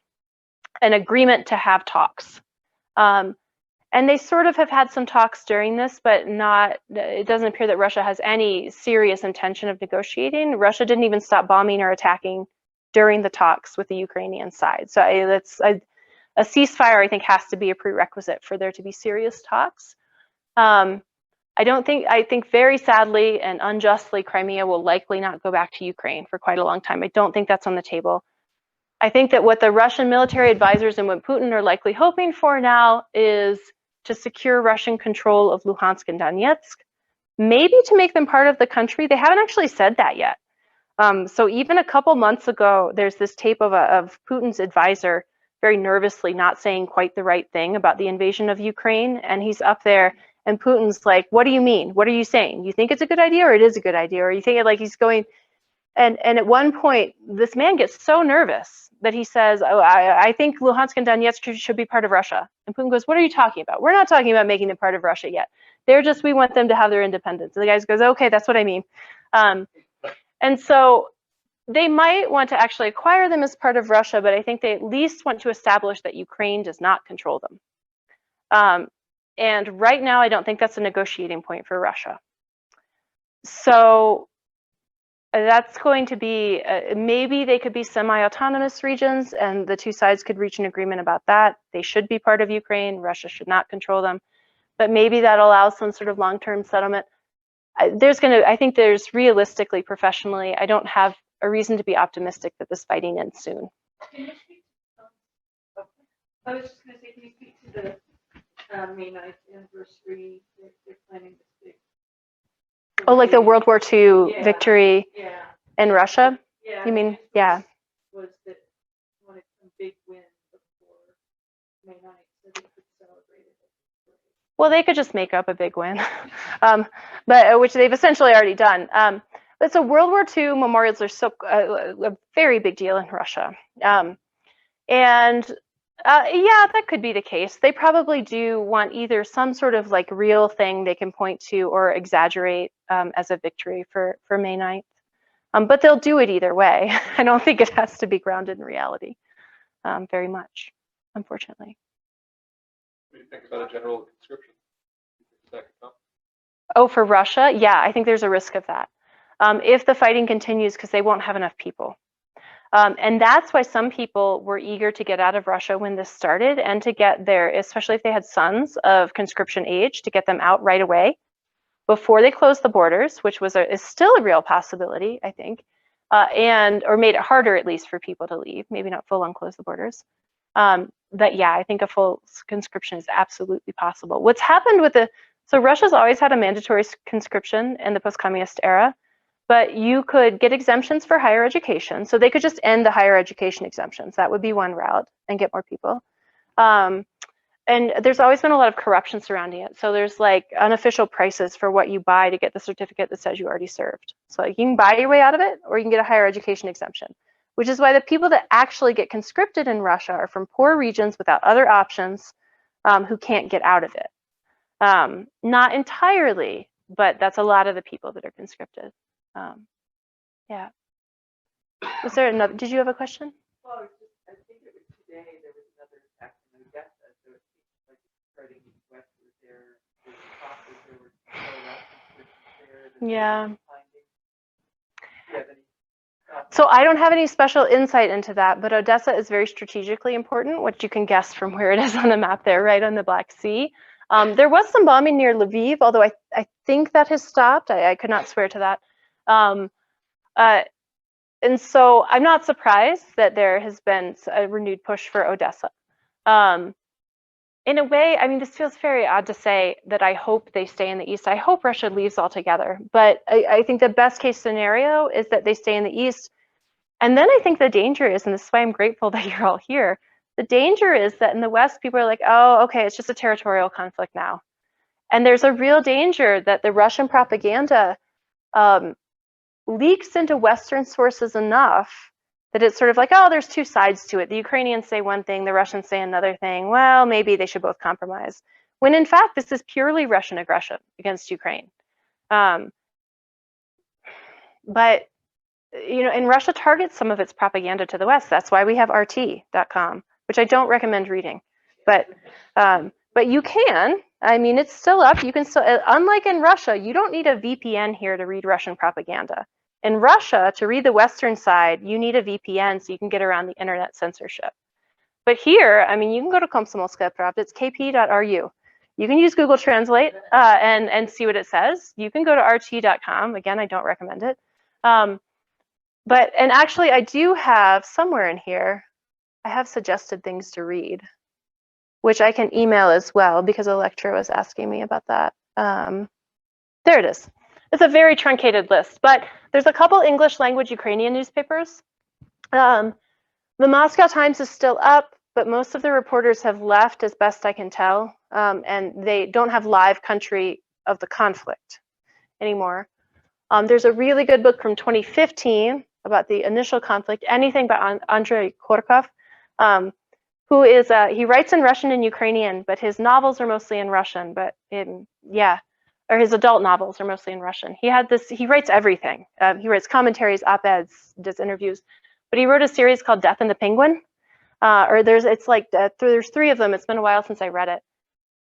an agreement to have talks. And they sort of have had some talks during this, but not, it doesn't appear that Russia has any serious intention of negotiating. Russia didn't even stop bombing or attacking during the talks with the Ukrainian side. So a ceasefire, I think, has to be a prerequisite for there to be serious talks. I think very sadly and unjustly, Crimea will likely not go back to Ukraine for quite a long time. I don't think that's on the table. I think that what the Russian military advisors and what Putin are likely hoping for now is to secure Russian control of Luhansk and Donetsk, maybe to make them part of the country. They haven't actually said that yet. So even a couple months ago, there's this tape of Putin's advisor very nervously not saying quite the right thing about the invasion of Ukraine. And he's up there and Putin's like, what do you mean? What are you saying? You think it's a good idea or it is a good idea? Or you think it like he's going, and at one point, this man gets so nervous that he says, oh, I think Luhansk and Donetsk should be part of Russia. And Putin goes, what are you talking about? We're not talking about making them part of Russia yet. They're just, we want them to have their independence. And the guy goes, okay, that's what I mean. And so they might want to actually acquire them as part of Russia, but I think they at least want to establish that Ukraine does not control them. And right now, I don't think that's a negotiating point for Russia. So that's going to be, maybe they could be semi-autonomous regions and the two sides could reach an agreement about that. They should be part of Ukraine. Russia should not control them. But maybe that allows some sort of long-term settlement. I think there's realistically, professionally, I don't have a reason to be optimistic that this fighting ends soon. Can you speak to, I was just going to say, can you speak to the May 9th anniversary? They're planning this big. Oh, like the World War II victory yeah. in Russia? Yeah. You mean, yeah. Was that wanted some big win before May 9th so they could celebrate it? Well, they could just make up a big win, but which they've essentially already done. But so World War II memorials are so a very big deal in Russia. Yeah, that could be the case. They probably do want either some sort of like real thing they can point to or exaggerate as a victory for May 9th. But they'll do it either way. I don't think it has to be grounded in reality very much, unfortunately. What do you think about a general conscription? That could come? Oh, for Russia? Yeah, I think there's a risk of that. If the fighting continues, because they won't have enough people. And that's why some people were eager to get out of Russia when this started and to get their, especially if they had sons of conscription age, to get them out right away before they closed the borders, which is still a real possibility, I think, or made it harder at least for people to leave, maybe not full on close the borders. But yeah, I think a full conscription is absolutely possible. What's happened with so Russia's always had a mandatory conscription in the post-communist era, but you could get exemptions for higher education. So they could just end the higher education exemptions. That would be one route and get more people. And there's always been a lot of corruption surrounding it. So there's like unofficial prices for what you buy to get the certificate that says you already served. So like you can buy your way out of it, or you can get a higher education exemption, which is why the people that actually get conscripted in Russia are from poor regions without other options who can't get out of it. Not entirely, but that's a lot of the people that are conscripted. Yeah. Was there another, did you have a question? Well, I think it was today there was another attack in Odessa, so it seems like it's spreading westward there. There's talk that there were there. Yeah. So I don't have any special insight into that, but Odessa is very strategically important, which you can guess from where it is on the map there, right on the Black Sea. There was some bombing near Lviv, although I think that has stopped. I could not swear to that. And so I'm not surprised that there has been a renewed push for Odessa. In a way, I mean, this feels very odd to say that I hope they stay in the east. I hope Russia leaves altogether, but I think the best case scenario is that they stay in the east. And then I think the danger is, and this is why I'm grateful that you're all here, the danger is that in the West, people are like, oh, okay, it's just a territorial conflict now. And there's a real danger that the Russian propaganda leaks into Western sources enough That it's sort of like, oh, there's two sides to it. The Ukrainians say one thing, the Russians say another thing. Well, maybe they should both compromise. When in fact, this is purely Russian aggression against Ukraine. But, you know, and Russia targets some of its propaganda to the West. That's why we have RT.com, which I don't recommend reading. But you can. I mean, it's still up. You can still, unlike in Russia, you don't need a VPN here to read Russian propaganda. In Russia, to read the Western side, you need a VPN so you can get around the internet censorship. But here, I mean, you can go to Komsomolskaya Pravda. It's kp.ru. You can use Google Translate and see what it says. You can go to rt.com. Again, I don't recommend it. And actually, I do have somewhere in here, I have suggested things to read, which I can email as well because Electra was asking me about that. There it is. It's a very truncated list, but there's a couple English language Ukrainian newspapers. The Moscow Times is still up, but most of the reporters have left as best I can tell, and they don't have live country of the conflict anymore. There's a really good book from 2015 about the initial conflict, Anything by Andrei Korkov, who is, he writes in Russian and Ukrainian, but his novels are mostly in Russian, or his adult novels are mostly in Russian. He writes everything. He writes commentaries, op-eds, does interviews, but he wrote a series called Death and the Penguin, there's 3 of them. It's been a while since I read it.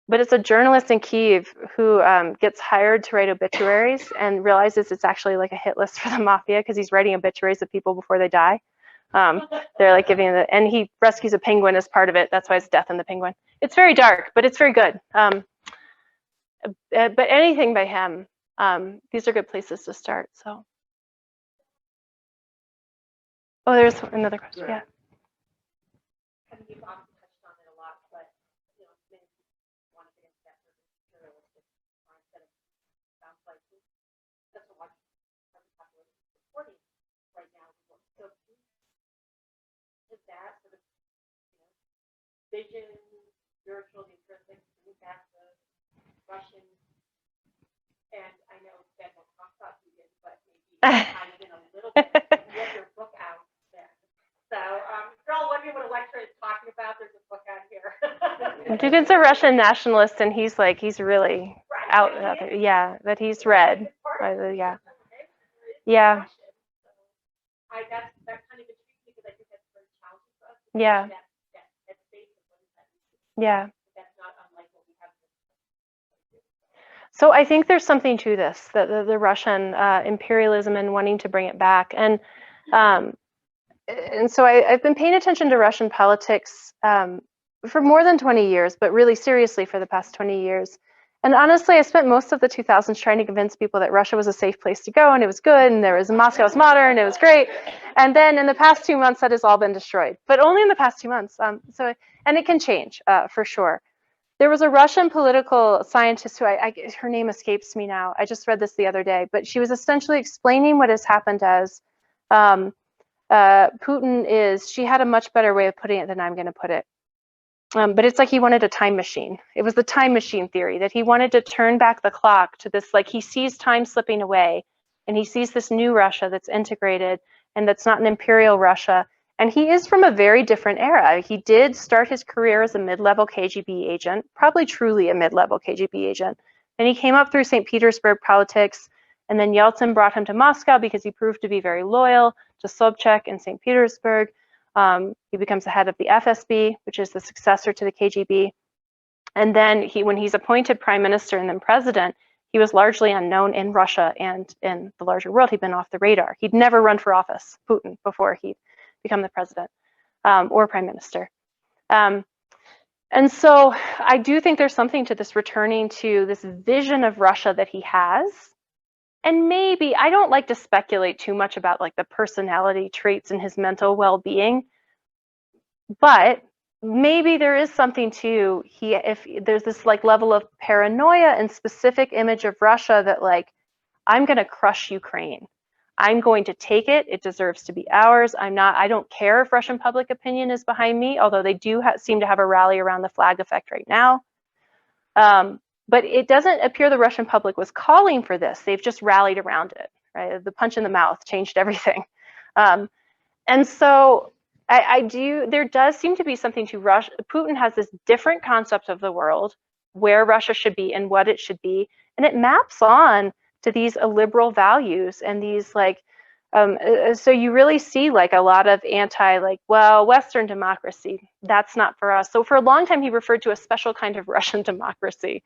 But it's a journalist in Kyiv who gets hired to write obituaries and realizes it's actually like a hit list for the mafia because he's writing obituaries of people before they die. They're like giving and he rescues a penguin as part of it. That's why it's Death and the Penguin. It's very dark, but it's very good. But anything by him, these are good places to start. So, oh, there's another question. Yeah. I mean, you've obviously touched on it a lot, but you know, many people want to get into that sort of materialistic mindset. Sounds like that's a lot of population supporting right now. So is that sort of vision, spiritual, these sort of things, bring back the Russian? And I know Ben will talk about Putin, but maybe kind of in a little bit. You have your book out there. So if you're all wondering what Electra is talking about, there's a book out here. Dugin's a Russian nationalist, and he's really Right. out there. Yeah, that he's read. Yeah. Yeah. That kind of intrigues me because I think that's very challenging for us. Yeah. That space of what does that mean? Yeah. That's not unlike what we have. So I think there's something to this, the Russian imperialism and wanting to bring it back. And so I've been paying attention to Russian politics for more than 20 years, but really seriously for the past 20 years. And honestly, I spent most of the 2000s trying to convince people that Russia was a safe place to go and it was good and Moscow was modern, it was great. And then in the past 2 months, that has all been destroyed, but only in the past 2 months. And it can change for sure. There was a Russian political scientist who her name escapes me now. I just read this the other day, but she was essentially explaining what has happened as Putin she had a much better way of putting it than I'm going to put it. But it's like he wanted a time machine. It was the time machine theory that he wanted to turn back the clock to this, like he sees time slipping away and he sees this new Russia that's integrated and that's not an imperial Russia. And he is from a very different era. He did start his career as a mid-level KGB agent, probably truly a mid-level KGB agent. And he came up through St. Petersburg politics, and then Yeltsin brought him to Moscow because he proved to be very loyal to Sobchak in St. Petersburg. He becomes the head of the FSB, which is the successor to the KGB. And then when he's appointed prime minister and then president, he was largely unknown in Russia and in the larger world. He'd been off the radar. He'd never run for office, Putin, before he'd become the president or prime minister. And so I do think there's something to this returning to this vision of Russia that he has. And maybe, I don't like to speculate too much about like the personality traits and his mental well-being, but maybe there is something to if there's this like level of paranoia and specific image of Russia that like, I'm going to crush Ukraine. I'm going to take it. It deserves to be ours. I don't care if Russian public opinion is behind me, although they do seem to have a rally around the flag effect right now. But it doesn't appear the Russian public was calling for this. They've just rallied around it, right? The punch in the mouth changed everything. And so there does seem to be something to Russia. Putin has this different concept of the world, where Russia should be and what it should be, and it maps on to these illiberal values and these like, so you really see like a lot of well, Western democracy, that's not for us. So for a long time, he referred to a special kind of Russian democracy,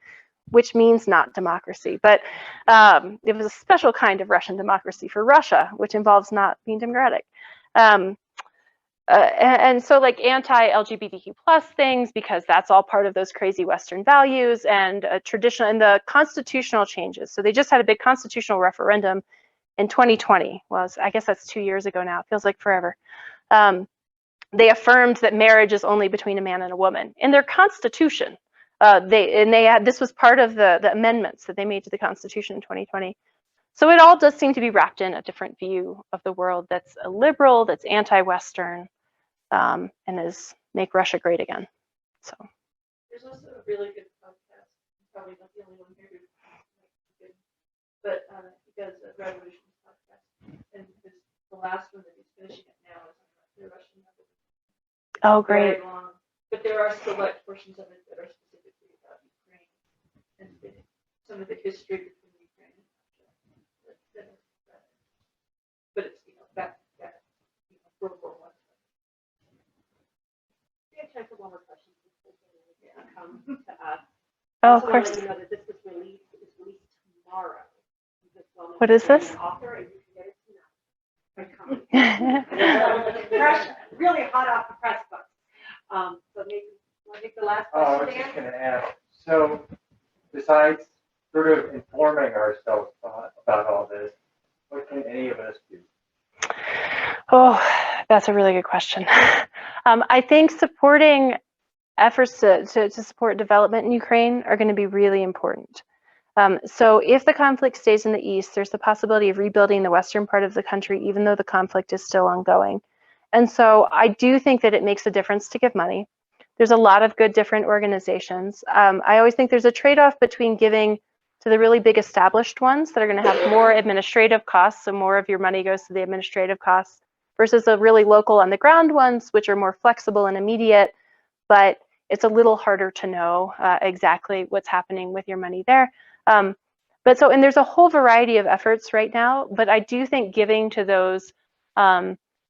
which means not democracy, but it was a special kind of Russian democracy for Russia, which involves not being democratic. And so like anti-LGBTQ plus things, because that's all part of those crazy Western values and traditional and the constitutional changes. So they just had a big constitutional referendum in 2020. Well, I guess that's 2 years ago now. It feels like forever. They affirmed that marriage is only between a man and a woman in their constitution. This was part of the amendments that they made to the Constitution in 2020. So it all does seem to be wrapped in a different view of the world that's a liberal, that's anti-Western, and is make Russia great again. So there's also a really good podcast. I'm probably not the only one here, but he does a Revolutions podcast, and the last one that he's finishing it now is on the Russian Revolution. Oh, great. Very long, but there are select portions of it that are specifically about Ukraine and some of the history between Ukraine and Russia. But it's that World War I. We have time for one more question. Come to us. Oh, of course. You know that this was released. It was released tomorrow. What is this? Author, and you can get it tonight. Fresh, really hot off the press book. So maybe want to take the last I was question, just Dan? going to ask. So, besides sort of informing ourselves about all this, what can any of us do? Oh, that's a really good question. I think supporting efforts to support development in Ukraine are going to be really important. So if the conflict stays in the east, there's the possibility of rebuilding the western part of the country, even though the conflict is still ongoing. And so I do think that it makes a difference to give money. There's a lot of good different organizations. I always think there's a trade-off between giving to the really big established ones that are going to have more administrative costs, so more of your money goes to the administrative costs, versus the really local on the ground ones, which are more flexible and immediate, but it's a little harder to know exactly what's happening with your money there. And there's a whole variety of efforts right now, but I do think giving to those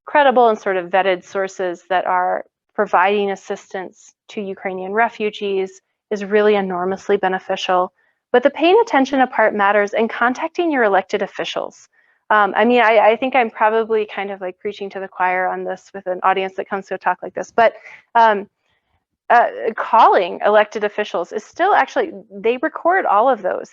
credible and sort of vetted sources that are providing assistance to Ukrainian refugees is really enormously beneficial. But the paying attention part matters, and contacting your elected officials. I think I'm probably kind of like preaching to the choir on this with an audience that comes to a talk like this, but calling elected officials is still actually, they record all of those.